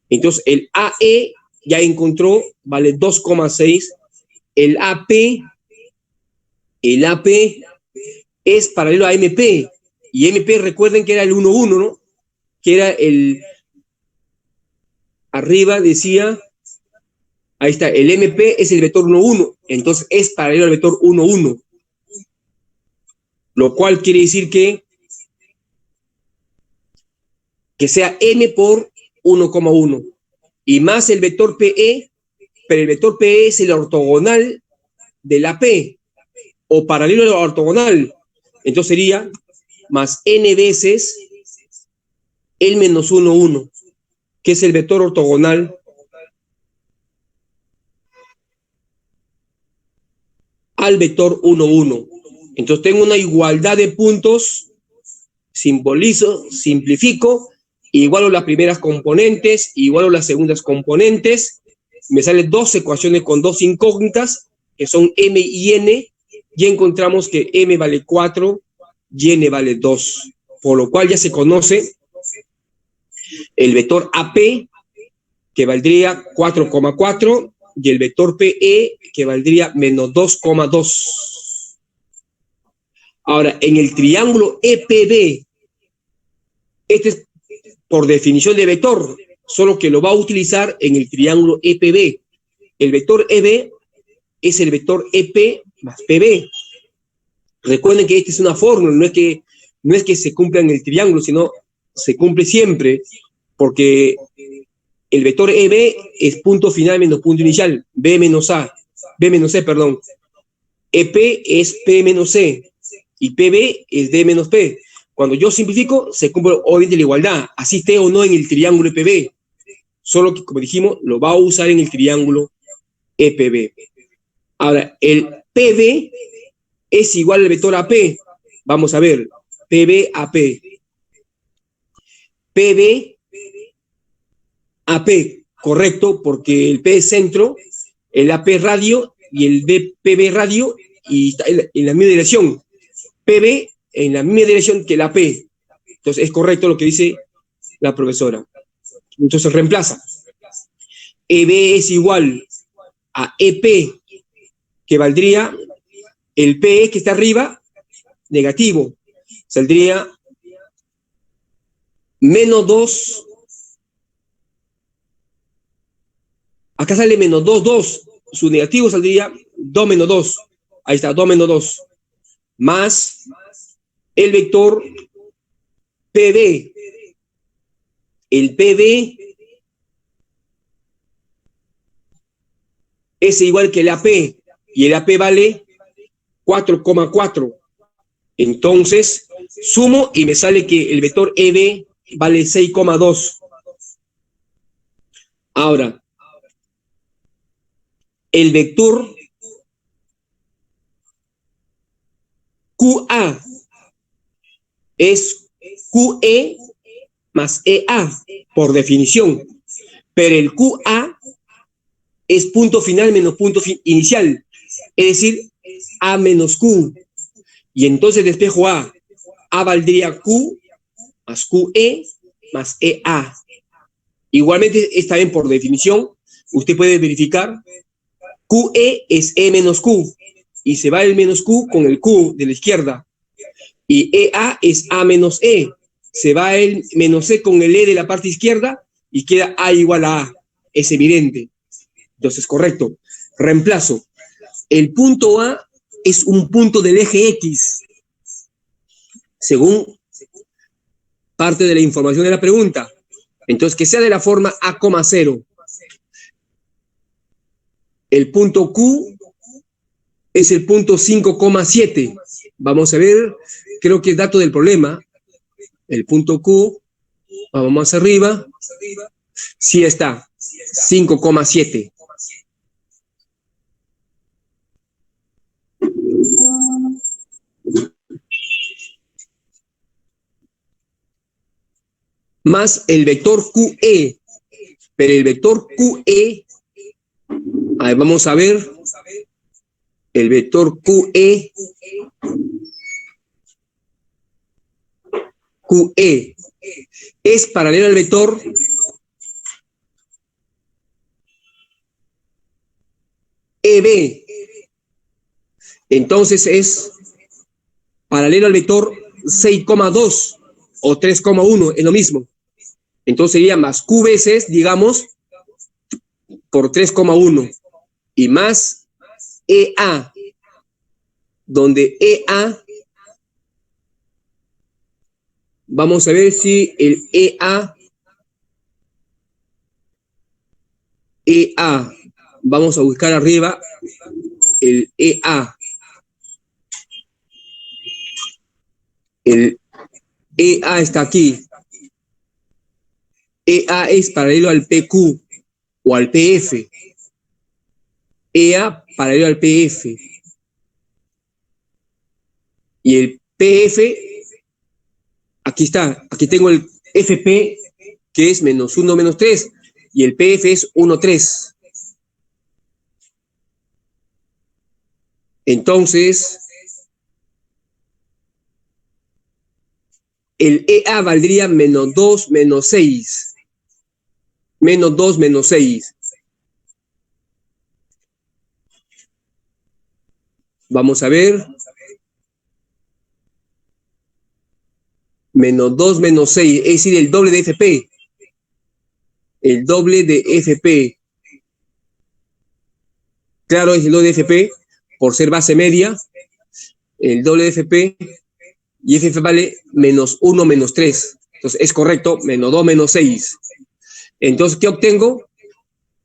Entonces, el AE ya encontró, vale 2,6. El AP es paralelo a MP. Y MP, recuerden que era el 1, 1, ¿no? Que era el... Arriba decía... Ahí está, el MP es el vector 1, 1. Entonces, es paralelo al vector 1, 1. Lo cual quiere decir que sea M por 1,1. Y más el vector PE, pero el vector PE es el ortogonal del AP, o paralelo a la ortogonal. Entonces sería más n veces el menos 1, 1, que es el vector ortogonal al vector 1, 1. Entonces tengo una igualdad de puntos, simbolizo, simplifico, igualo las primeras componentes, igualo las segundas componentes, me salen dos ecuaciones con dos incógnitas, que son m y n, y encontramos que m vale 4 y n vale 2, por lo cual ya se conoce el vector AP, que valdría 4,4, y el vector PE, que valdría menos 2,2. Ahora, en el triángulo EPB, este es por definición de vector, solo que lo va a utilizar en el triángulo EPB. El vector EB es el vector EP más PB. Recuerden que esta es una fórmula, no es que se cumpla en el triángulo, sino se cumple siempre, porque el vector EB es punto final menos punto inicial, B menos C, perdón. EP es P menos C, y PB es D menos P. Cuando yo simplifico, se cumple obviamente la igualdad, así esté o no en el triángulo EPB. Solo que, como dijimos, lo va a usar en el triángulo EPB. Ahora, el PB es igual al vector AP. Vamos a ver, PB, AP. PB, AP, correcto, porque el P es centro, el AP radio y el PB radio, y está en la misma dirección. PB en la misma dirección que la P. Entonces es correcto lo que dice la profesora. Entonces reemplaza. EB es igual a EP, que valdría el PE que está arriba, negativo. Saldría menos 2. Acá sale menos 2, 2. Su negativo saldría 2 menos 2. Ahí está, 2 menos 2. Más el vector PB. El PB es igual que el AP, y el AP vale 4,4. Entonces, sumo y me sale que el vector EB vale 6,2. Ahora, el vector QA es QE más EA, por definición. Pero el QA es punto final menos punto inicial, es decir, A menos Q. Y entonces despejo A. A valdría Q más QE más EA. Igualmente, está bien por definición, usted puede verificar. QE es E menos Q, y se va el menos Q con el Q de la izquierda. Y EA es A menos E, se va el menos E con el E de la parte izquierda, y queda A igual a A. Es evidente. Entonces, correcto. Reemplazo. El punto A es un punto del eje X, según parte de la información de la pregunta. Entonces, que sea de la forma A, 0. El punto Q es el punto 5,7. Vamos a ver, creo que es dato del problema. El punto Q, vamos más arriba. Sí está, 5,7. Más el vector QE. Pero el vector QE, a ver, vamos a ver. El vector QE. QE es paralelo al vector EB. Entonces es paralelo al vector 6,2 o 3,1, es lo mismo. Entonces sería más Q veces, digamos, por 3,1 y más EA, donde EA, vamos a ver si el EA, vamos a buscar arriba el EA. El EA está aquí. EA es paralelo al PQ o al PF. EA paralelo al PF. Y el PF, aquí está, aquí tengo el FP, que es menos 1, menos 3, y el PF es 1, 3. Entonces, el EA valdría menos 2, menos 6. Menos 2, menos 6. Vamos a ver. Menos 2, menos 6, es decir, el doble de FP. El doble de FP. Claro, es el doble de FP, por ser base media. El doble de FP, y FP vale menos 1, menos 3. Entonces, es correcto, menos 2, menos 6. Entonces, ¿qué obtengo?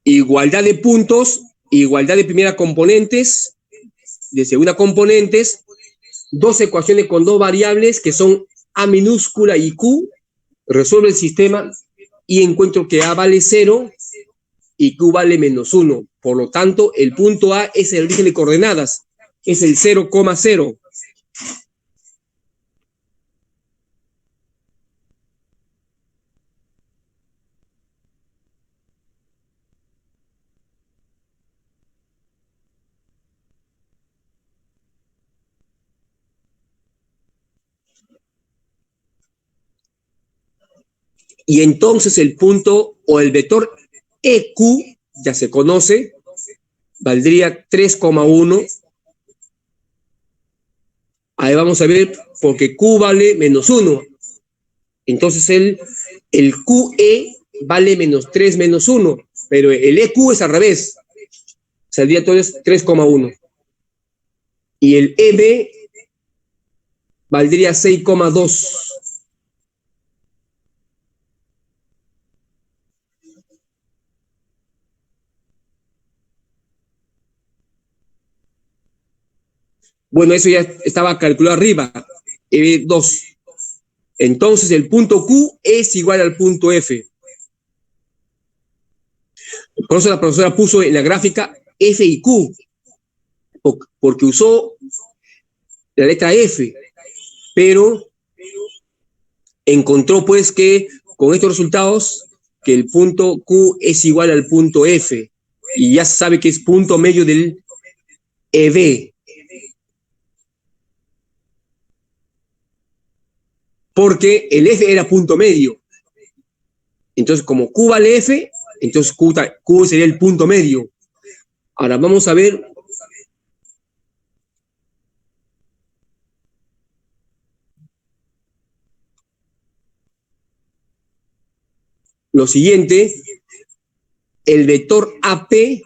Igualdad de puntos, igualdad de primera componentes, de segunda componentes, dos ecuaciones con dos variables que son A minúscula y Q, resuelvo el sistema y encuentro que A vale 0 y Q vale menos 1. Por lo tanto, el punto A es el origen de coordenadas, es el 0,0. Y entonces el punto o el vector EQ, ya se conoce, valdría 3,1. Ahí vamos a ver, porque Q vale menos 1. Entonces el QE vale menos 3 menos 1, pero el EQ es al revés. Saldría entonces 3,1. Y el EB valdría 6,2. Bueno, eso ya estaba calculado arriba, EB2. Entonces el punto Q es igual al punto F. Por eso la profesora puso en la gráfica F y Q, porque usó la letra F, pero encontró pues que con estos resultados que el punto Q es igual al punto F, y ya se sabe que es punto medio del EB. Porque el F era punto medio. Entonces, como Q vale F, entonces Q sería el punto medio. Ahora vamos a ver lo siguiente. El vector AP,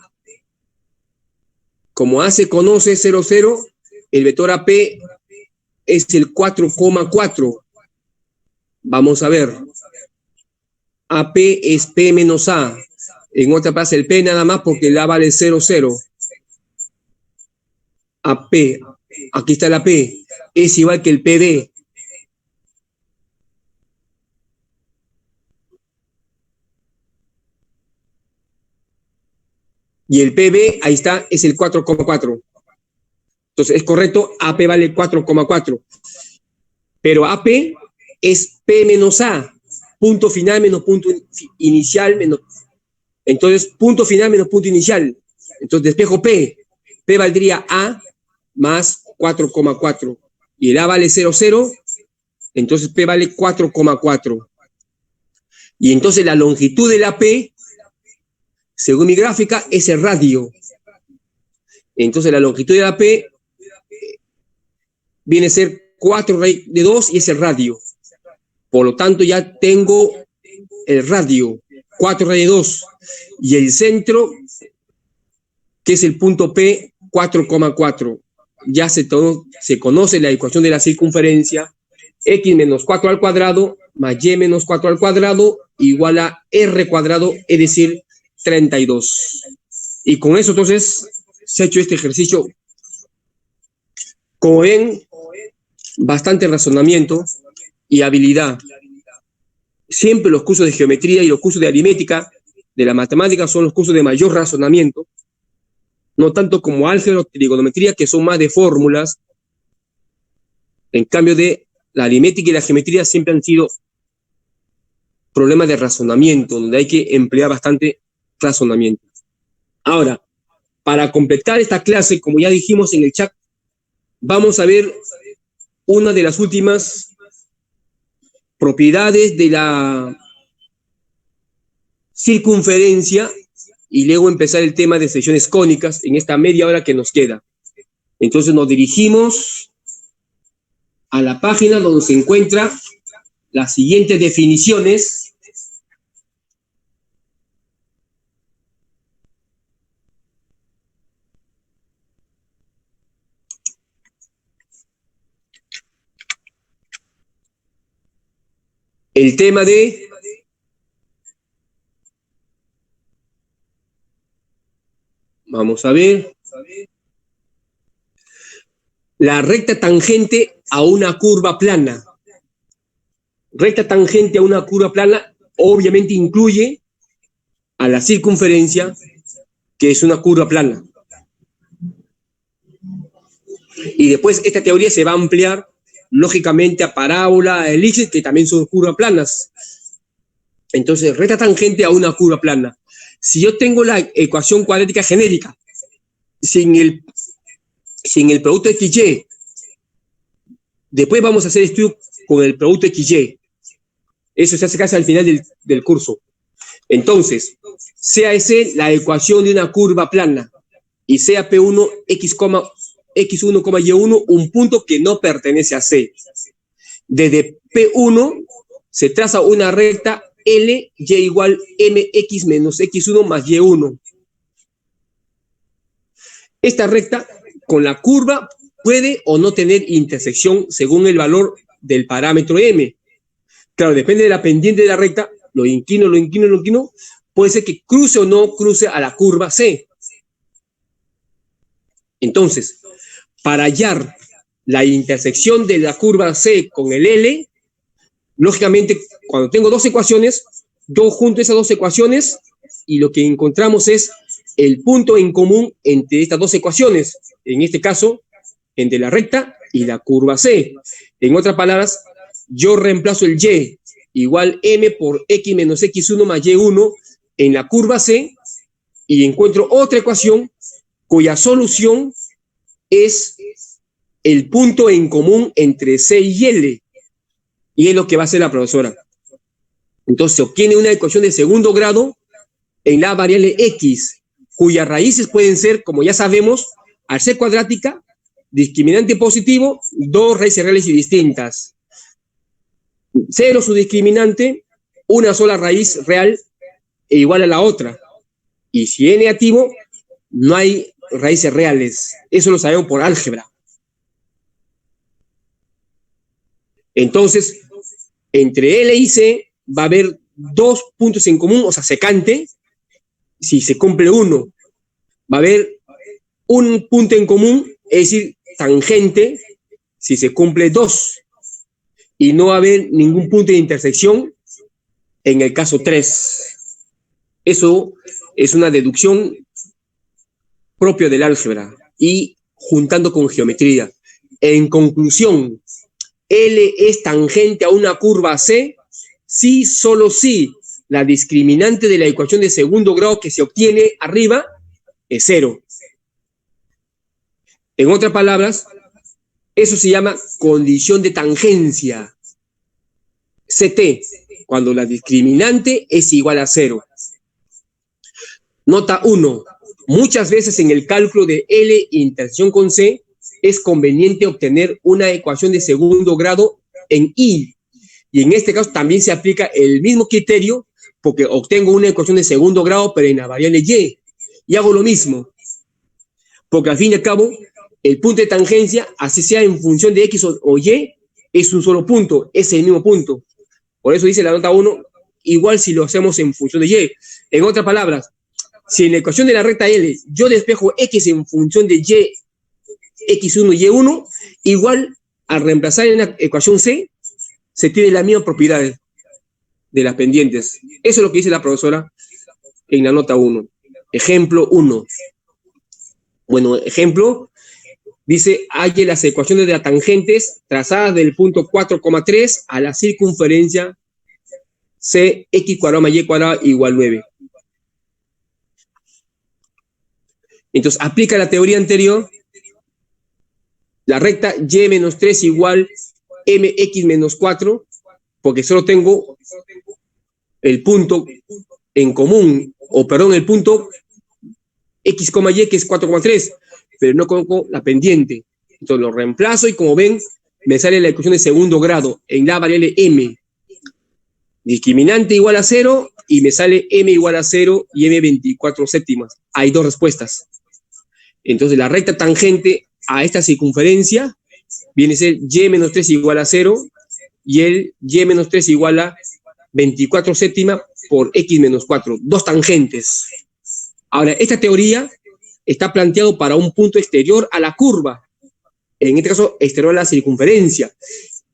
como A se conoce 0, 0, el vector AP es el 4,4. Vamos a ver. AP es P menos A. En otra pasa el P nada más porque el A vale 0, 0. AP. Aquí está la P. Es igual que el PB. Y el PB, ahí está, es el 4,4. Entonces, es correcto, AP vale 4,4. Pero AP es P menos A, punto final menos punto inicial menos. Entonces, punto final menos punto inicial. Entonces, despejo P. P valdría A más 4,4. Y el A vale 0, 0. Entonces, P vale 4,4. Y entonces, la longitud de la P, según mi gráfica, es el radio. Entonces la longitud de la P viene a ser 4 raíz de 2 y es el radio. Por lo tanto, ya tengo el radio, 4 raíz de 2, y el centro, que es el punto P, 4,4. Ya se conoce la ecuación de la circunferencia, x menos 4 al cuadrado más y menos 4 al cuadrado igual a r cuadrado, es decir, 32. Y con eso, entonces, se ha hecho este ejercicio. Como ven, bastante razonamiento y habilidad. Siempre los cursos de geometría y los cursos de aritmética de la matemática son los cursos de mayor razonamiento, no tanto como álgebra o trigonometría, que son más de fórmulas. En cambio, de la aritmética y la geometría siempre han sido problemas de razonamiento, donde hay que emplear bastante razonamiento. Ahora, para completar esta clase, como ya dijimos en el chat, vamos a ver una de las últimas propiedades de la circunferencia y luego empezar el tema de secciones cónicas en esta media hora que nos queda. Entonces nos dirigimos a la página donde se encuentran las siguientes definiciones. El tema de vamos a ver la recta tangente a una curva plana. Recta tangente a una curva plana obviamente incluye a la circunferencia, que es una curva plana. Y después esta teoría se va a ampliar lógicamente a parábola, a elipsis, que también son curvas planas. Entonces, recta tangente a una curva plana. Si yo tengo la ecuación cuadrática genérica sin el producto XY, después vamos a hacer estudio con el producto XY. Eso se hace casi al final del curso. Entonces, sea ese la ecuación de una curva plana y sea P1 X1, Y1 un punto que no pertenece a C. Desde P1 se traza una recta L, Y igual MX menos X1 más Y1. Esta recta con la curva puede o no tener intersección según el valor del parámetro M. Claro, depende de la pendiente de la recta, lo inclino, puede ser que cruce o no cruce a la curva C. Entonces, para hallar la intersección de la curva C con el L, lógicamente, cuando tengo dos ecuaciones, yo junto esas dos ecuaciones y lo que encontramos es el punto en común entre estas dos ecuaciones. En este caso, entre la recta y la curva C. En otras palabras, yo reemplazo el Y igual M por X menos X1 más Y1 en la curva C y encuentro otra ecuación cuya solución es el punto en común entre C y L. Y es lo que va a hacer la profesora. Entonces se obtiene una ecuación de segundo grado en la variable X, cuyas raíces pueden ser, como ya sabemos, al ser cuadrática, discriminante positivo, dos raíces reales y distintas. 0 su discriminante, una sola raíz real e igual a la otra. Y si es negativo, no hay raíces reales. Eso lo sabemos por álgebra. Entonces, entre L y C va a haber dos puntos en común, o sea, secante. Si se cumple uno, va a haber un punto en común, es decir, tangente, si se cumple dos. Y no va a haber ningún punto de intersección en el caso 3. Eso es una deducción propia del álgebra y juntando con geometría. En conclusión, L es tangente a una curva C si, solo si, la discriminante de la ecuación de segundo grado que se obtiene arriba es 0. En otras palabras, eso se llama condición de tangencia. CT, cuando la discriminante es igual a 0. Nota 1. muchas veces en el cálculo de L intersección con C es conveniente obtener una ecuación de segundo grado en I. Y en este caso también se aplica el mismo criterio porque obtengo una ecuación de segundo grado pero en la variable Y. Y hago lo mismo. Porque al fin y al cabo, el punto de tangencia, así sea en función de X o Y, es un solo punto, es el mismo punto. Por eso dice la nota 1, igual si lo hacemos en función de Y. En otras palabras, si en la ecuación de la recta L yo despejo X en función de Y, X1 y Y1, igual al reemplazar en la ecuación C, se tiene las mismas propiedades de las pendientes. Eso es lo que dice la profesora en la nota 1. Ejemplo 1. Bueno, ejemplo, dice, halle las ecuaciones de las tangentes trazadas del punto 4,3 a la circunferencia C, X cuadrado más Y cuadrado igual 9. Entonces, aplica la teoría anterior. La recta Y menos 3 igual MX menos 4, porque solo tengo el punto en común, o perdón, el punto X, Y, que es 4,3, pero no conozco la pendiente. Entonces lo reemplazo y como ven, me sale la ecuación de segundo grado en la variable M. Discriminante igual a 0 y me sale M igual a 0 y M 24 séptimas. Hay dos respuestas. Entonces la recta tangente a esta circunferencia viene a ser Y menos 3 igual a 0 y el Y menos 3 igual a 24 séptimas por X menos 4. Dos tangentes. Ahora, esta teoría está planteado para un punto exterior a la curva. En este caso, exterior a la circunferencia.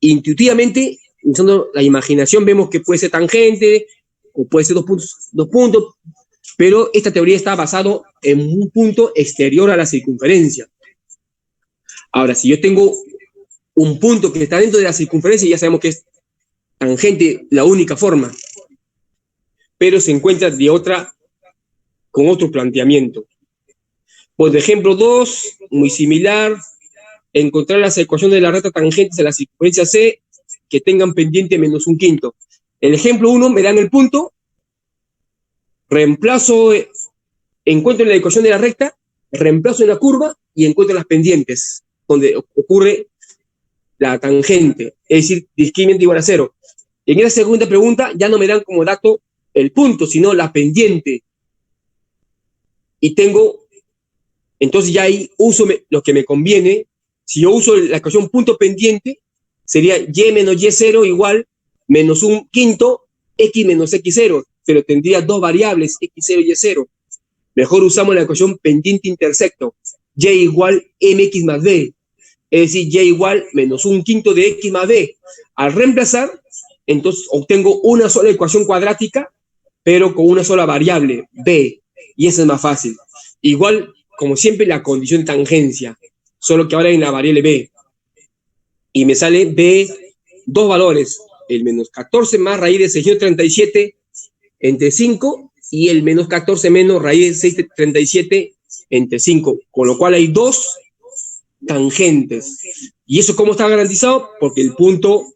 Intuitivamente, usando la imaginación, vemos que puede ser tangente o puede ser dos puntos, pero esta teoría está basada en un punto exterior a la circunferencia. Ahora, si yo tengo un punto que está dentro de la circunferencia, ya sabemos que es tangente la única forma, pero se encuentra con otro planteamiento. Por ejemplo 2, muy similar, encontrar las ecuaciones de la recta tangentes a la circunferencia C que tengan pendiente menos un quinto. El ejemplo 1 me dan el punto, reemplazo, encuentro la ecuación de la recta, reemplazo en la curva y encuentro las pendientes, donde ocurre la tangente, es decir, discriminante igual a 0. En esa segunda pregunta ya no me dan como dato el punto, sino la pendiente. Y tengo, entonces ya ahí uso lo que me conviene. Si yo uso la ecuación punto pendiente, sería Y menos Y0 igual menos un quinto X menos X0, pero tendría dos variables, X0 y Y0. Mejor usamos la ecuación pendiente intersecto, Y igual MX más B, es decir, Y igual menos un quinto de X más B. Al reemplazar, entonces obtengo una sola ecuación cuadrática, pero con una sola variable, B, y esa es más fácil. Igual, como siempre, la condición de tangencia, solo que ahora en la variable B. Y me sale B, dos valores, el menos 14 más raíz de 637 entre 5 y el menos 14 menos raíz de 637 entre 5, con lo cual hay dos tangentes. ¿Y eso cómo está garantizado? Porque el punto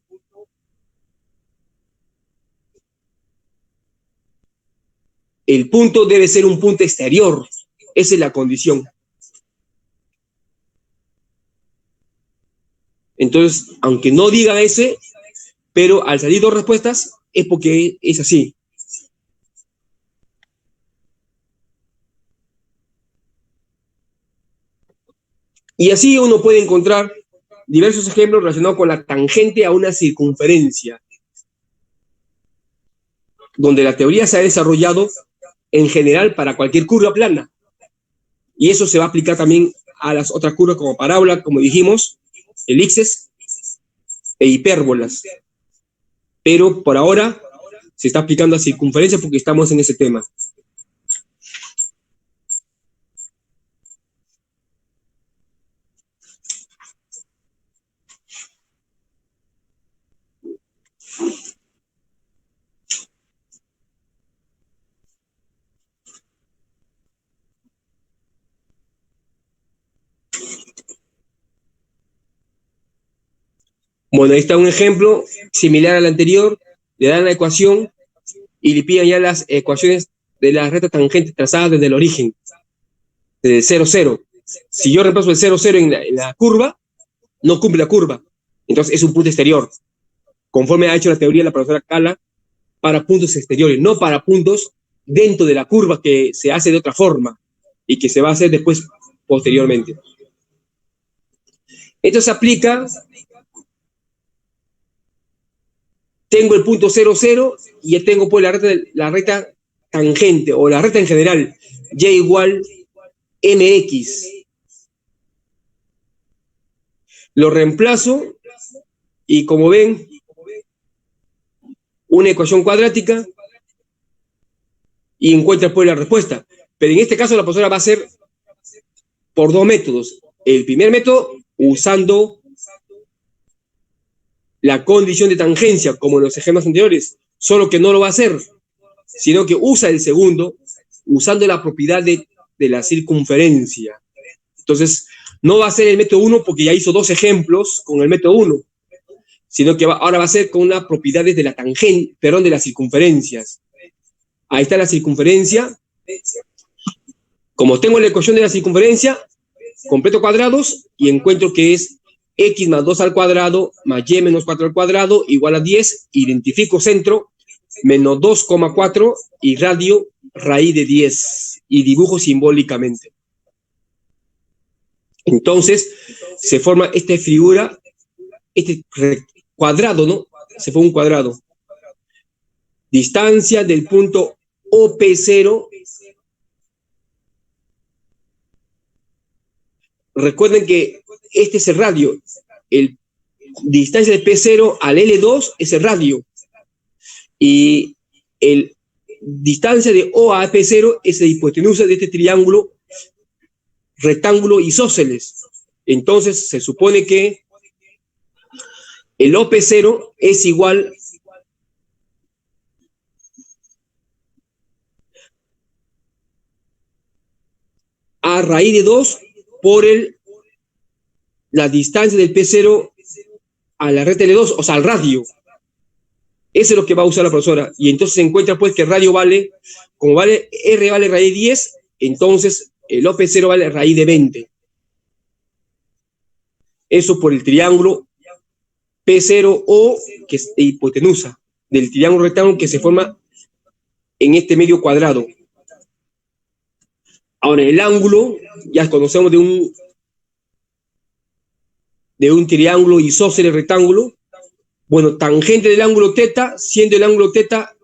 debe ser un punto exterior. Esa es la condición. Entonces, aunque no diga ese, pero al salir dos respuestas, es porque es así. Y así uno puede encontrar diversos ejemplos relacionados con la tangente a una circunferencia, donde la teoría se ha desarrollado en general para cualquier curva plana. Y eso se va a aplicar también a las otras curvas como parábola, como dijimos, elipses e hipérbolas. Pero por ahora se está aplicando a circunferencia porque estamos en ese tema. Bueno, ahí está un ejemplo similar al anterior. Le dan la ecuación y le piden ya las ecuaciones de las rectas tangentes trazadas desde el origen. de 0, 0. Si yo reemplazo el 0, 0 en la curva, no cumple la curva. Entonces es un punto exterior. Conforme ha hecho la teoría la profesora Cala, para puntos exteriores, no para puntos dentro de la curva que se hace de otra forma y que se va a hacer después, posteriormente. Esto se aplica, tengo el punto 0, 0 y ya tengo pues la recta tangente o la recta en general, y igual mx. Lo reemplazo y como ven, una ecuación cuadrática y encuentra pues la respuesta. Pero en este caso la profesora va a hacer por dos métodos. El primer método usando la condición de tangencia, como en los ejemplos anteriores, solo que no lo va a hacer, sino que usa el segundo, usando la propiedad de la circunferencia. Entonces, no va a ser el método 1 porque ya hizo dos ejemplos con el método 1, sino que ahora va a ser con unas propiedades de la tangente, perdón, de las circunferencias. Ahí está la circunferencia. Como tengo la ecuación de la circunferencia, completo cuadrados y encuentro que es x más 2 al cuadrado más y menos 4 al cuadrado igual a 10. Identifico centro, menos 2,4 y radio raíz de 10. Y dibujo simbólicamente. Entonces, se forma esta figura, este cuadrado, ¿no? Se forma un cuadrado. Distancia del punto OP0. Recuerden que este es el radio. Distancia de P0 al L2 es el radio. Y distancia de O a P0 es la hipotenusa de este triángulo rectángulo isósceles. Entonces se supone que el OP0 es igual a raíz de 2 por la distancia del P0 a la recta L2, o sea, al radio. Eso es lo que va a usar la profesora. Y entonces se encuentra pues que el radio vale, como vale R vale raíz de 10, entonces el OP0 vale raíz de 20. Eso por el triángulo P0O, que es hipotenusa, del triángulo rectángulo que se forma en este medio cuadrado. Ahora, el ángulo, ya conocemos de un triángulo isósceles rectángulo. Bueno, tangente del ángulo θ, siendo el ángulo θ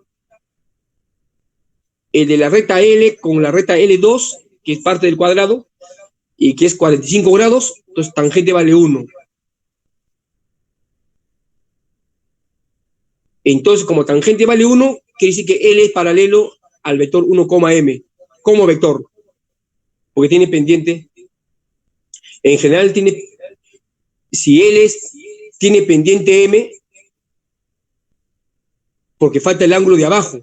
el de la recta L con la recta L2, que es parte del cuadrado, y que es 45 grados, entonces tangente vale 1. Entonces, como tangente vale 1, quiere decir que L es paralelo al vector 1,m, como vector, porque tiene pendiente. En general, si L tiene pendiente m, porque falta el ángulo de abajo.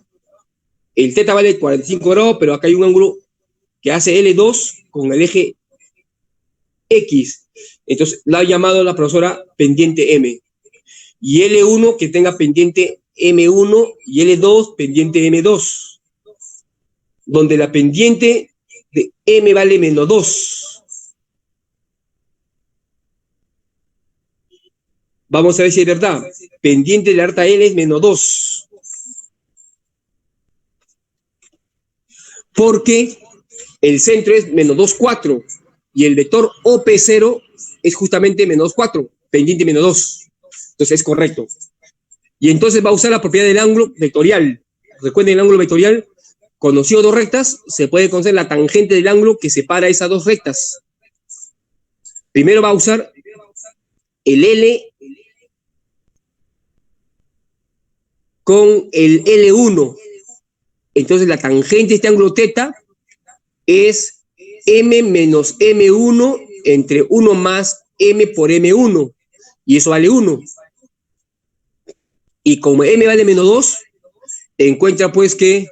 El θ vale 45 grados, pero acá hay un ángulo que hace L2 con el eje X. Entonces, la ha llamado la profesora pendiente M. Y L1 que tenga pendiente M1 y L2 pendiente M2. Donde la pendiente de M vale menos 2. Vamos a ver si es verdad. Pendiente de la recta L es menos 2. Porque el centro es menos 2, 4. Y el vector OP0 es justamente menos 4, pendiente menos 2. Entonces es correcto. Y entonces va a usar la propiedad del ángulo vectorial. Recuerden el ángulo vectorial, conocido dos rectas, se puede conocer la tangente del ángulo que separa esas dos rectas. Primero va a usar el L con el L1. Entonces la tangente de este ángulo θ es m menos m1 entre 1 más m por m1. Y eso vale 1. Y como m vale menos 2, encuentra pues que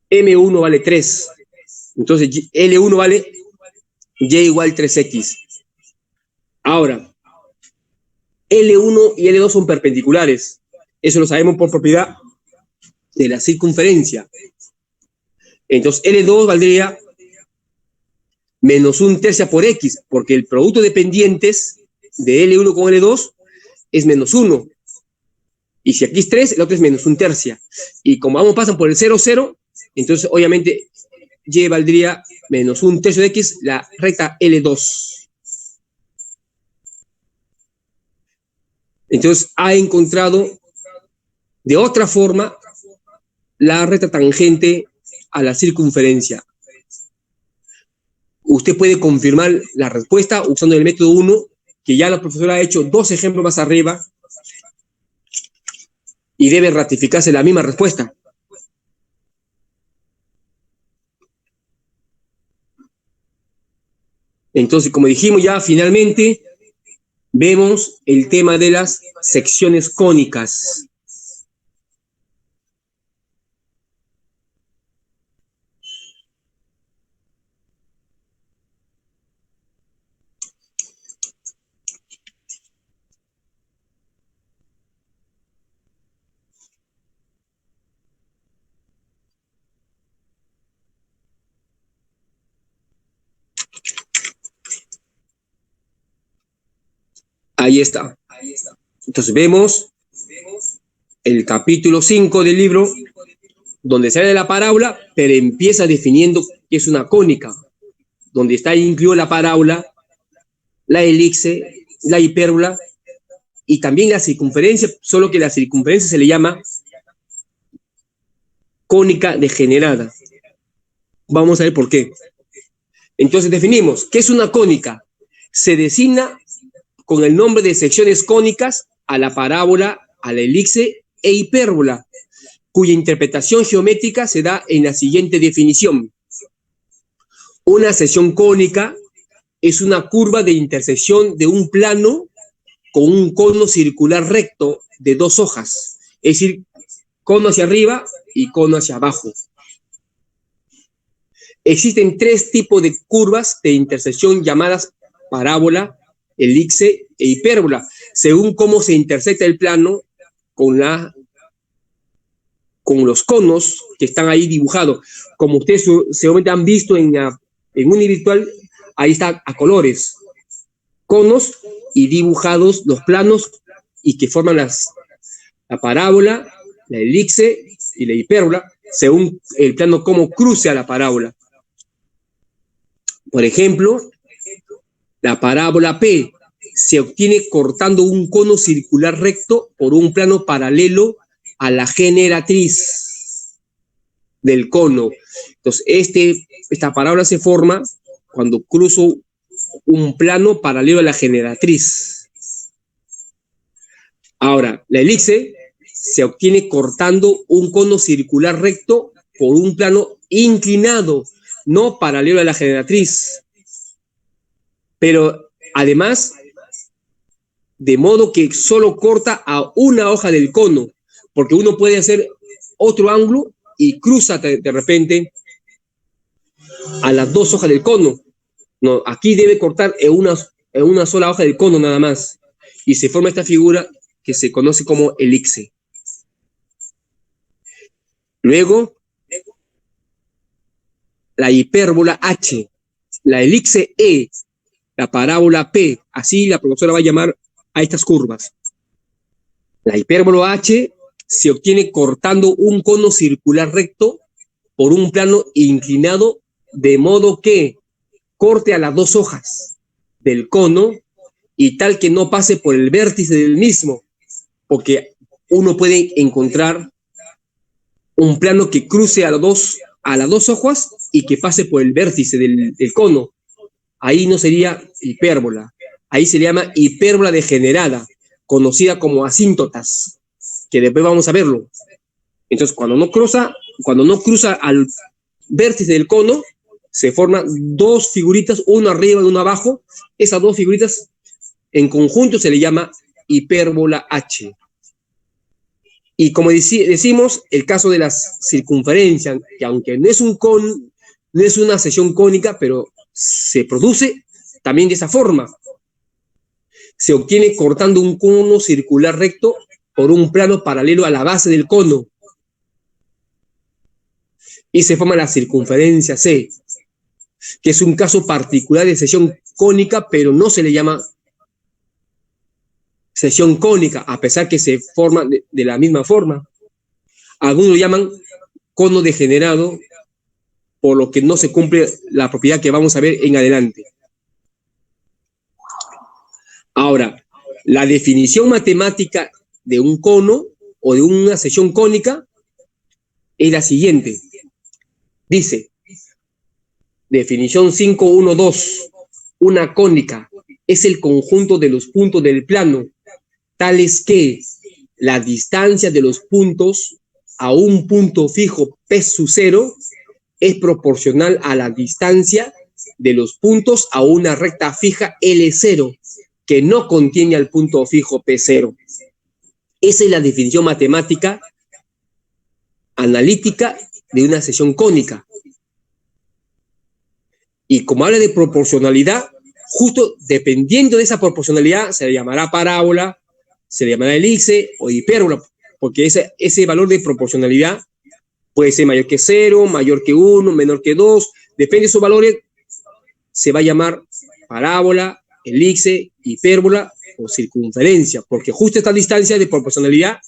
m1 vale 3. Entonces L1 vale y igual 3x. Ahora, L1 y L2 son perpendiculares. Eso lo sabemos por propiedad de la circunferencia. Entonces L2 valdría menos 1/3 por X, porque el producto de pendientes de L1 con L2 es menos 1. Y si aquí es 3, el otro es menos 1/3. Y como ambos pasan por el 0, 0, entonces obviamente Y valdría menos 1/3 de X, la recta L2. Entonces ha encontrado de otra forma la recta tangente a la circunferencia. Usted puede confirmar la respuesta usando el método 1, que ya la profesora ha hecho 2 ejemplos más arriba, y debe ratificarse la misma respuesta. Entonces, como dijimos ya, finalmente vemos el tema de las secciones cónicas. Ahí está. Entonces vemos el capítulo 5 del libro, donde sale de la parábola, pero empieza definiendo que es una cónica, donde está incluida la parábola, la elipse, la hipérbola y también la circunferencia, solo que la circunferencia se le llama cónica degenerada. Vamos a ver por qué. Entonces definimos, ¿qué es una cónica? Se designa con el nombre de secciones cónicas a la parábola, a la elipse e hipérbola, cuya interpretación geométrica se da en la siguiente definición. Una sección cónica es una curva de intersección de un plano con un cono circular recto de 2 hojas, es decir, cono hacia arriba y cono hacia abajo. Existen 3 tipos de curvas de intersección llamadas parábola, elipse e hipérbola, según cómo se intersecta el plano con los conos que están ahí dibujados. Como ustedes seguramente han visto en Univirtual, ahí está a colores, conos y dibujados los planos y que forman la parábola, la elipse y la hipérbola, según el plano cómo cruce a la parábola. Por ejemplo, la parábola P se obtiene cortando un cono circular recto por un plano paralelo a la generatriz del cono. Entonces, esta parábola se forma cuando cruzo un plano paralelo a la generatriz. Ahora, la elipse se obtiene cortando un cono circular recto por un plano inclinado, no paralelo a la generatriz. Pero además, de modo que solo corta a una hoja del cono, porque uno puede hacer otro ángulo y cruza de repente a las 2 hojas del cono. No, aquí debe cortar en una sola hoja del cono nada más. Y se forma esta figura que se conoce como elipse. Luego, la hipérbola H, la elipse E, la parábola P, así la profesora va a llamar a estas curvas. La hipérbola H se obtiene cortando un cono circular recto por un plano inclinado, de modo que corte a las 2 hojas del cono y tal que no pase por el vértice del mismo, porque uno puede encontrar un plano que cruce a las dos hojas y que pase por el vértice del cono. Ahí no sería hipérbola, ahí se le llama hipérbola degenerada, conocida como asíntotas, que después vamos a verlo. Entonces, cuando no cruza al vértice del cono, se forman 2 figuritas, una arriba y una abajo. Esas 2 figuritas en conjunto se le llama hipérbola H. Y como decimos, el caso de la circunferencia, que aunque no es una sección cónica, pero se produce también de esa forma. Se obtiene cortando un cono circular recto por un plano paralelo a la base del cono. Y se forma la circunferencia C. que es un caso particular de sección cónica, pero no se le llama sección cónica, a pesar que se forma de la misma forma. Algunos lo llaman cono degenerado, por lo que no se cumple la propiedad que vamos a ver en adelante. Ahora, la definición matemática de un cono o de una sección cónica es la siguiente. Dice, definición 5.1.2, una cónica es el conjunto de los puntos del plano, tales que la distancia de los puntos a un punto fijo P sub 0 es proporcional a la distancia de los puntos a una recta fija L0, que no contiene al punto fijo P0. Esa es la definición matemática analítica de una sección cónica. Y como habla de proporcionalidad, justo dependiendo de esa proporcionalidad, se le llamará parábola, se le llamará elipse o hipérbola, porque ese valor de proporcionalidad puede ser mayor que 0, mayor que 1, menor que 2, depende de esos valores, se va a llamar parábola, elipse, hipérbola o circunferencia, porque justo esta distancia de proporcionalidad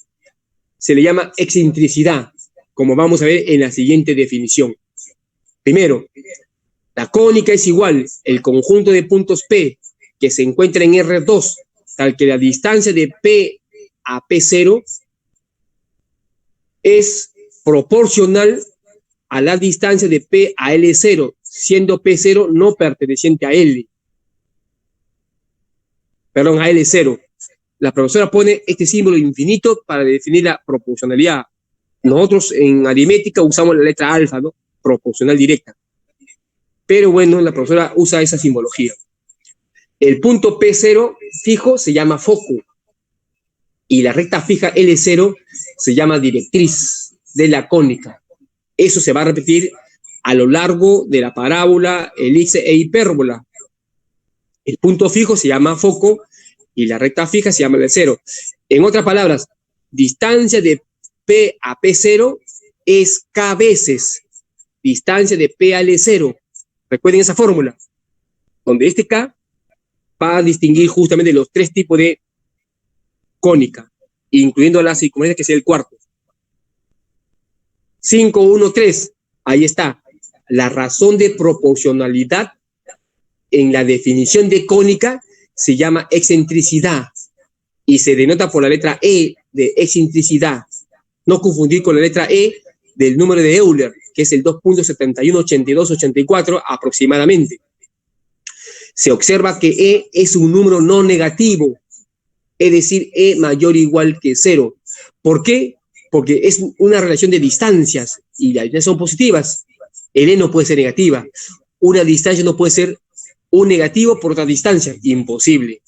se le llama excentricidad, como vamos a ver en la siguiente definición. Primero, la cónica es igual el conjunto de puntos P que se encuentra en R2, tal que la distancia de P a P0 es proporcional a la distancia de P a L0, siendo P0 no perteneciente a L. Perdón, a L0. La profesora pone este símbolo infinito para definir la proporcionalidad. Nosotros en aritmética usamos la letra alfa, ¿no? Proporcional directa. Pero bueno, la profesora usa esa simbología. El punto P0 fijo se llama foco y la recta fija L0 se llama directriz de la cónica. Eso se va a repetir a lo largo de la parábola, elipse e hipérbola. El punto fijo se llama foco y la recta fija se llama L0. En otras palabras, distancia de P a P0 es K veces distancia de P a L0. Recuerden esa fórmula, donde este K va a distinguir justamente los tres tipos de cónica, incluyendo la circunferencia, que es el cuarto. 5.1.3, ahí está. La razón de proporcionalidad en la definición de cónica se llama excentricidad y se denota por la letra E de excentricidad. No confundir con la letra E del número de Euler, que es el 2.718284 aproximadamente. Se observa que E es un número no negativo, es decir, E mayor o igual que 0. ¿Por qué? Porque es una relación de distancias y las distancias son positivas. El E no puede ser negativa. Una distancia no puede ser un negativo por otra distancia. Imposible.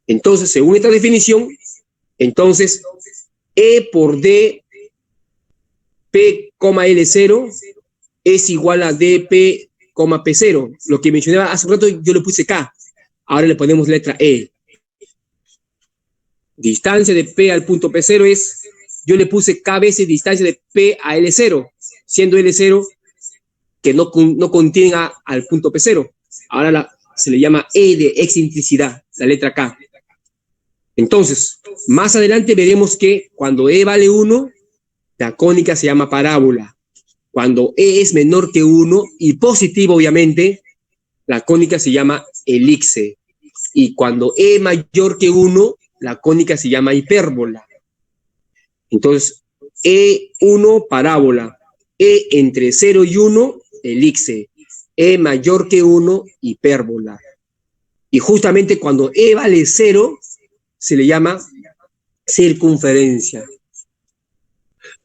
Entonces, según esta definición, entonces E por D P, L0 es igual a dP, P0. Lo que mencionaba hace un rato yo le puse K. Ahora le ponemos letra E. Distancia de P al punto P0 es, yo le puse K veces distancia de P a L0, siendo L0 que no contiene al punto P0. Ahora se le llama E de excentricidad, la letra K. Entonces, más adelante veremos que cuando E vale 1, la cónica se llama parábola. Cuando E es menor que 1 y positivo, obviamente, la cónica se llama elipse. Y cuando E mayor que 1, la cónica se llama hipérbola. Entonces, E1, parábola. E entre 0 y 1, elipse. E mayor que 1, hipérbola. Y justamente cuando E vale 0, se le llama circunferencia.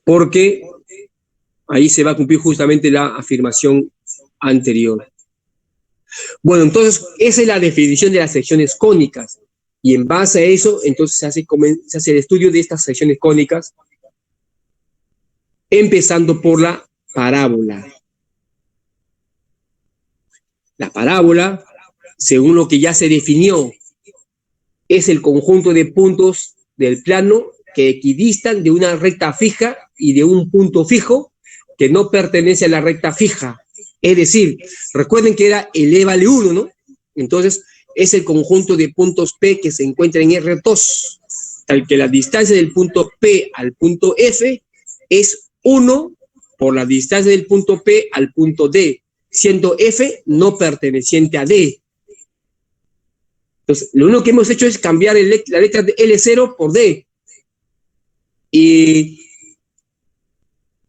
Porque ahí se va a cumplir justamente la afirmación anterior. Bueno, entonces esa es la definición de las secciones cónicas y en base a eso entonces se hace el estudio de estas secciones cónicas empezando por la parábola. La parábola, según lo que ya se definió, es el conjunto de puntos del plano que equidistan de una recta fija y de un punto fijo que no pertenece a la recta fija. Es decir, recuerden que era el E vale 1, ¿no? Entonces, es el conjunto de puntos P que se encuentra en R2, tal que la distancia del punto P al punto F es 1 por la distancia del punto P al punto D, siendo F no perteneciente a D. Entonces, lo único que hemos hecho es cambiar la letra de L0 por D. Y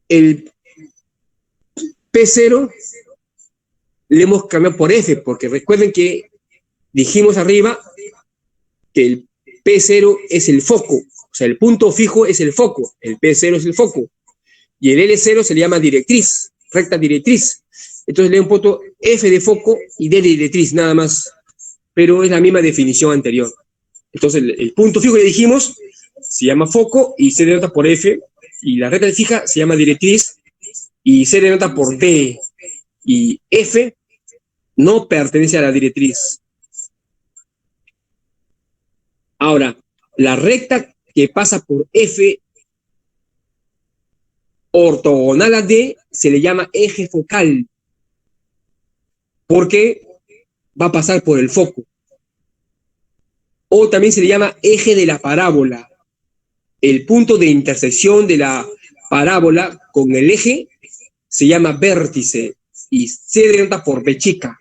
el P0 le hemos cambiado por F, porque recuerden que dijimos arriba que el P0 es el foco, o sea, el punto fijo es el foco, el P0 es el foco, y el L0 se le llama directriz, recta directriz. Entonces le he puesto F de foco y D de directriz, nada más, pero es la misma definición anterior. Entonces el punto fijo, le dijimos, se llama foco y se denota por F, y la recta fija se llama directriz y se denota por D, y F no pertenece a la directriz. Ahora, la recta que pasa por F ortogonal a D se le llama eje focal, porque va a pasar por el foco. O también se le llama eje de la parábola. El punto de intersección de la parábola con el eje se llama vértice y se denota por B chica.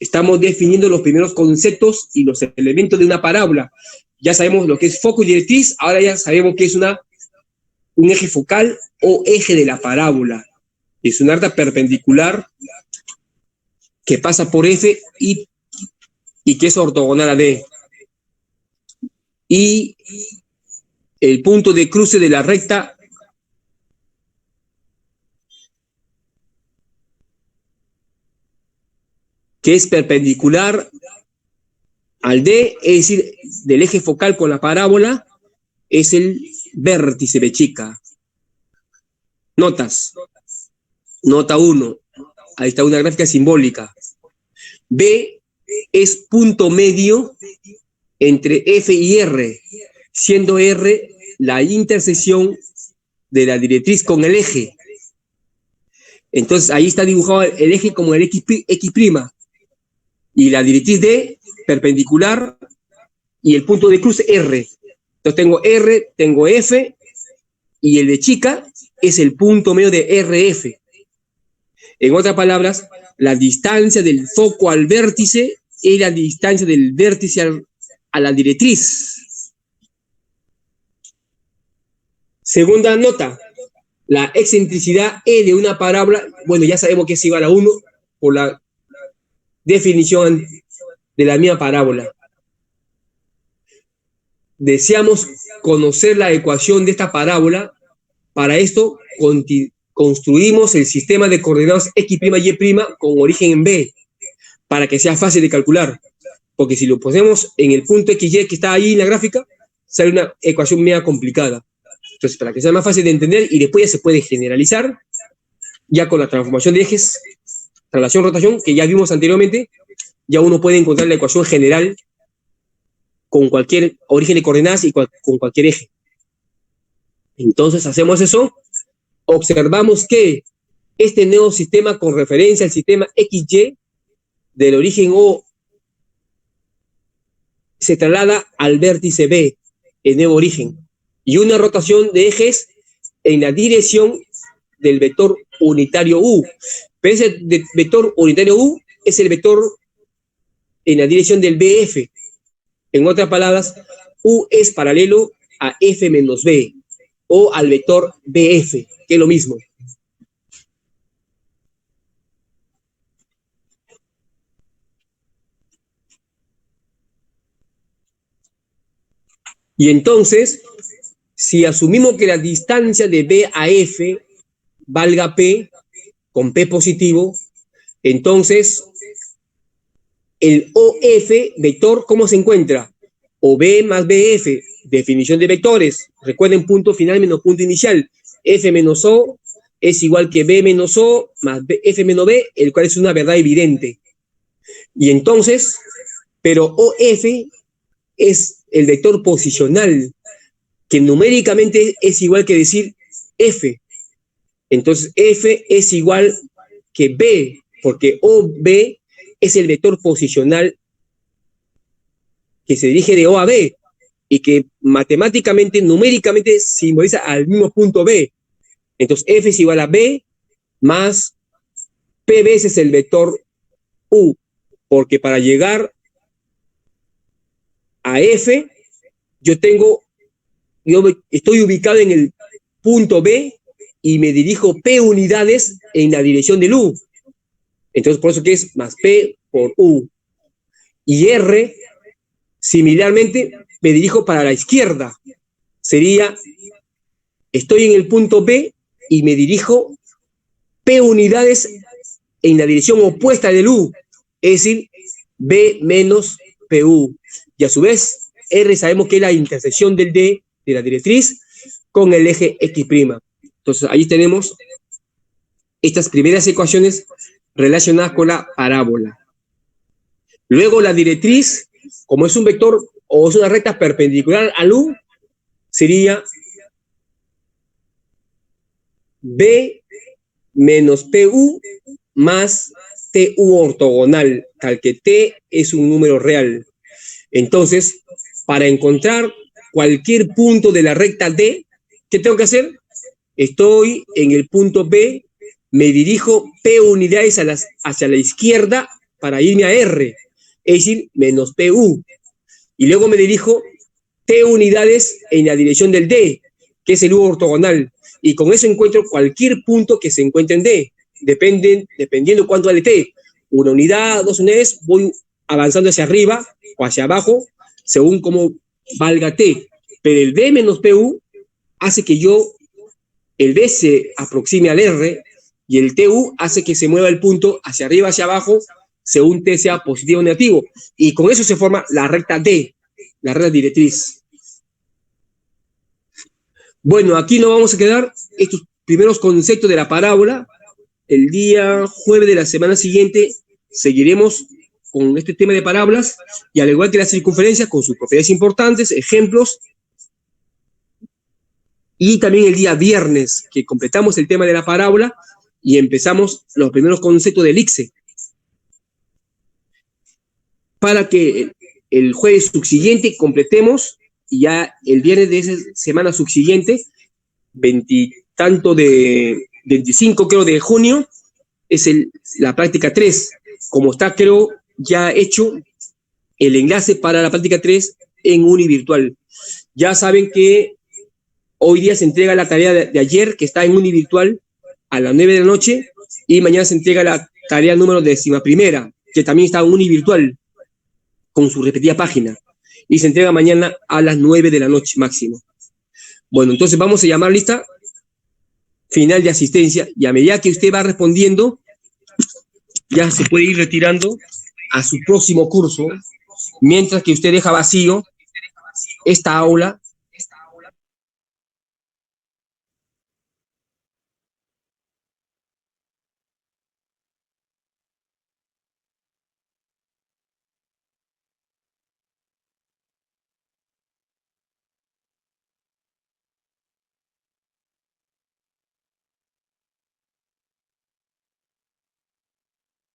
Estamos definiendo los primeros conceptos y los elementos de una parábola. Ya sabemos lo que es foco y directriz, ahora ya sabemos que es un eje focal o eje de la parábola. Es una recta perpendicular que pasa por F y que es ortogonal a D. Y el punto de cruce de la recta que es perpendicular al D, es decir, del eje focal con la parábola, es el vértice B chica. Notas. Nota 1. Ahí está una gráfica simbólica. B es punto medio entre F y R, siendo R la intersección de la directriz con el eje. Entonces ahí está dibujado el eje como el X', y la directriz D perpendicular y el punto de cruce R. Entonces tengo R, tengo F, y el de chica es el punto medio de RF. En otras palabras, la distancia del foco al vértice es la distancia del vértice a la directriz. Segunda nota, la excentricidad E de una parábola, bueno, ya sabemos que es igual a 1 por la definición de la misma parábola. Deseamos conocer la ecuación de esta parábola. Para esto construimos el sistema de coordenadas X', Y' con origen en B, para que sea fácil de calcular, porque si lo ponemos en el punto XY que está ahí en la gráfica, sale una ecuación media complicada. Entonces, para que sea más fácil de entender, y después ya se puede generalizar, ya con la transformación de ejes, relación-rotación, que ya vimos anteriormente, ya uno puede encontrar la ecuación general con cualquier origen de coordenadas y con cualquier eje. Entonces hacemos eso, observamos que este nuevo sistema con referencia al sistema XY del origen O se traslada al vértice B, el nuevo origen, y una rotación de ejes en la dirección del vector unitario U. Pero ese vector unitario U es el vector en la dirección del BF. En otras palabras, U es paralelo a F menos B, o al vector BF, que es lo mismo. Y entonces, si asumimos que la distancia de B a F valga P, con P positivo, entonces el OF vector, ¿cómo se encuentra? OB más BF, definición de vectores. Recuerden, punto final menos punto inicial. F menos O es igual que B menos O más F menos B, el cual es una verdad evidente. Y entonces, pero OF es el vector posicional, que numéricamente es igual que decir F. Entonces F es igual que B, porque OB es el vector posicional que se dirige de O a B y que matemáticamente, numéricamente, simboliza al mismo punto B. Entonces F es igual a B más P veces el vector U, porque para llegar a F, yo estoy ubicado en el punto B y me dirijo P unidades en la dirección del U. Entonces, por eso que es más P por U. Y R, similarmente, me dirijo para la izquierda. Sería, estoy en el punto B y me dirijo P unidades en la dirección opuesta del U. Es decir, B menos PU. Y a su vez, R sabemos que es la intersección del D, de la directriz, con el eje X'. Entonces, ahí tenemos estas primeras ecuaciones relacionadas con la parábola. Luego, la directriz, como es un vector o es una recta perpendicular al U, sería B menos PU más TU ortogonal, tal que T es un número real. Entonces, para encontrar cualquier punto de la recta D, ¿qué tengo que hacer? Estoy en el punto B, me dirijo P unidades hacia la izquierda para irme a R, es decir, menos PU. Y luego me dirijo T unidades en la dirección del D, que es el U ortogonal. Y con eso encuentro cualquier punto que se encuentre en D, dependiendo cuánto vale T. 1 unidad, 2 unidades, voy avanzando hacia arriba o hacia abajo, según cómo valga T. Pero el D menos PU hace que el D se aproxime al R y el TU hace que se mueva el punto hacia arriba, hacia abajo, según T sea positivo o negativo. Y con eso se forma la recta D, la recta directriz. Bueno, aquí nos vamos a quedar estos primeros conceptos de la parábola. El día jueves de la semana siguiente seguiremos con este tema de parábolas y al igual que la circunferencia, con sus propiedades importantes, ejemplos. Y también el día viernes, que completamos el tema de la parábola y empezamos los primeros conceptos del ICSE. Para que el jueves subsiguiente completemos y ya el viernes de esa semana subsiguiente, 25 creo de junio, es la práctica 3. Como está, creo, ya hecho el enlace para la práctica 3 en Univirtual. Ya saben que hoy día se entrega la tarea de ayer, que está en Univirtual, a las 9 de la noche, y mañana se entrega la tarea número 11ª, que también está en Univirtual, con su repetida página, y se entrega mañana a las 9 de la noche máximo. Bueno, entonces vamos a llamar lista final de asistencia, y a medida que usted va respondiendo, ya se puede ir retirando a su próximo curso, mientras que usted deja vacío esta aula.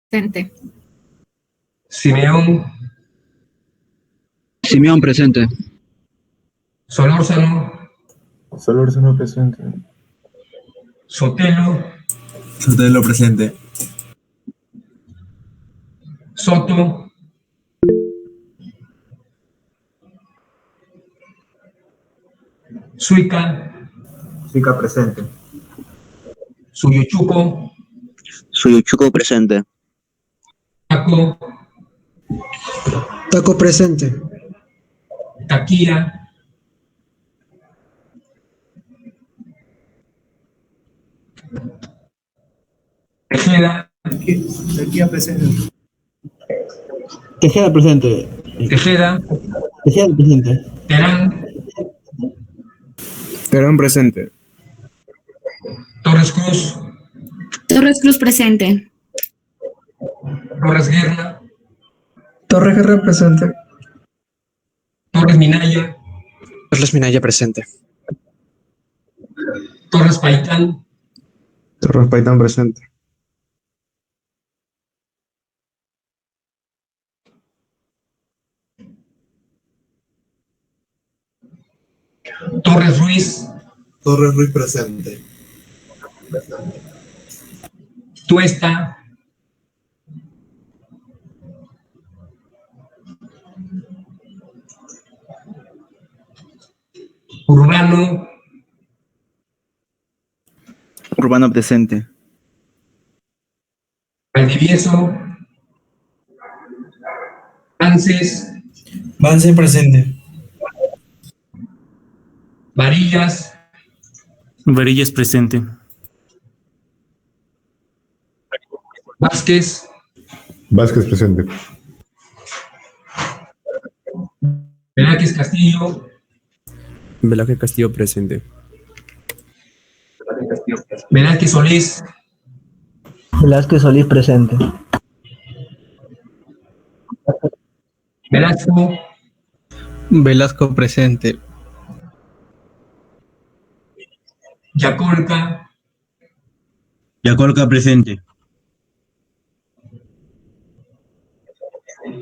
Presente. Simeón, Simeón presente. Solórzano, Solórzano presente. Sotelo, Sotelo presente. Soto, Suica, Suica presente. Suyuchuco, Suyuchuco presente. Taco, Taco presente. Taquía, Tejeda, Tejeda presente. Tejeda presente. Tejeda, Tejeda presente. Terán, Terán presente. Torres Cruz, Torres Cruz presente. Torres Guerra, Torres Guerra presente. Torres Minaya, Carlos Minaya presente. Torres Paitán, Torres Paitán presente. Torres Ruiz, Torres Ruiz presente. Tuesta, Urbano, Urbano presente. Valdivieso, Vances, Vance presente. Varillas, Varillas presente. Vázquez, Vázquez presente. Velázquez Castillo, Velázquez Castillo presente. Velázquez Solís, Velázquez Solís presente. Velasco, Velasco presente. Yacolca, Yacolca presente.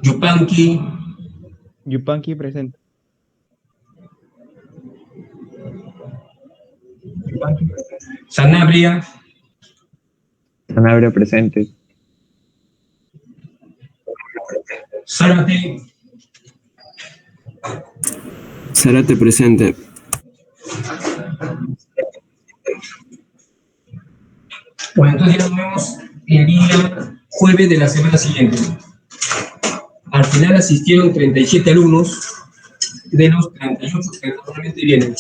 Yupanqui, Yupanqui presente. Sanabria, Sanabria presente. Zárate, Zárate presente. Bueno, entonces ya nos vemos el día jueves de la semana siguiente. Al final asistieron 37 alumnos de los 38 que normalmente vienen.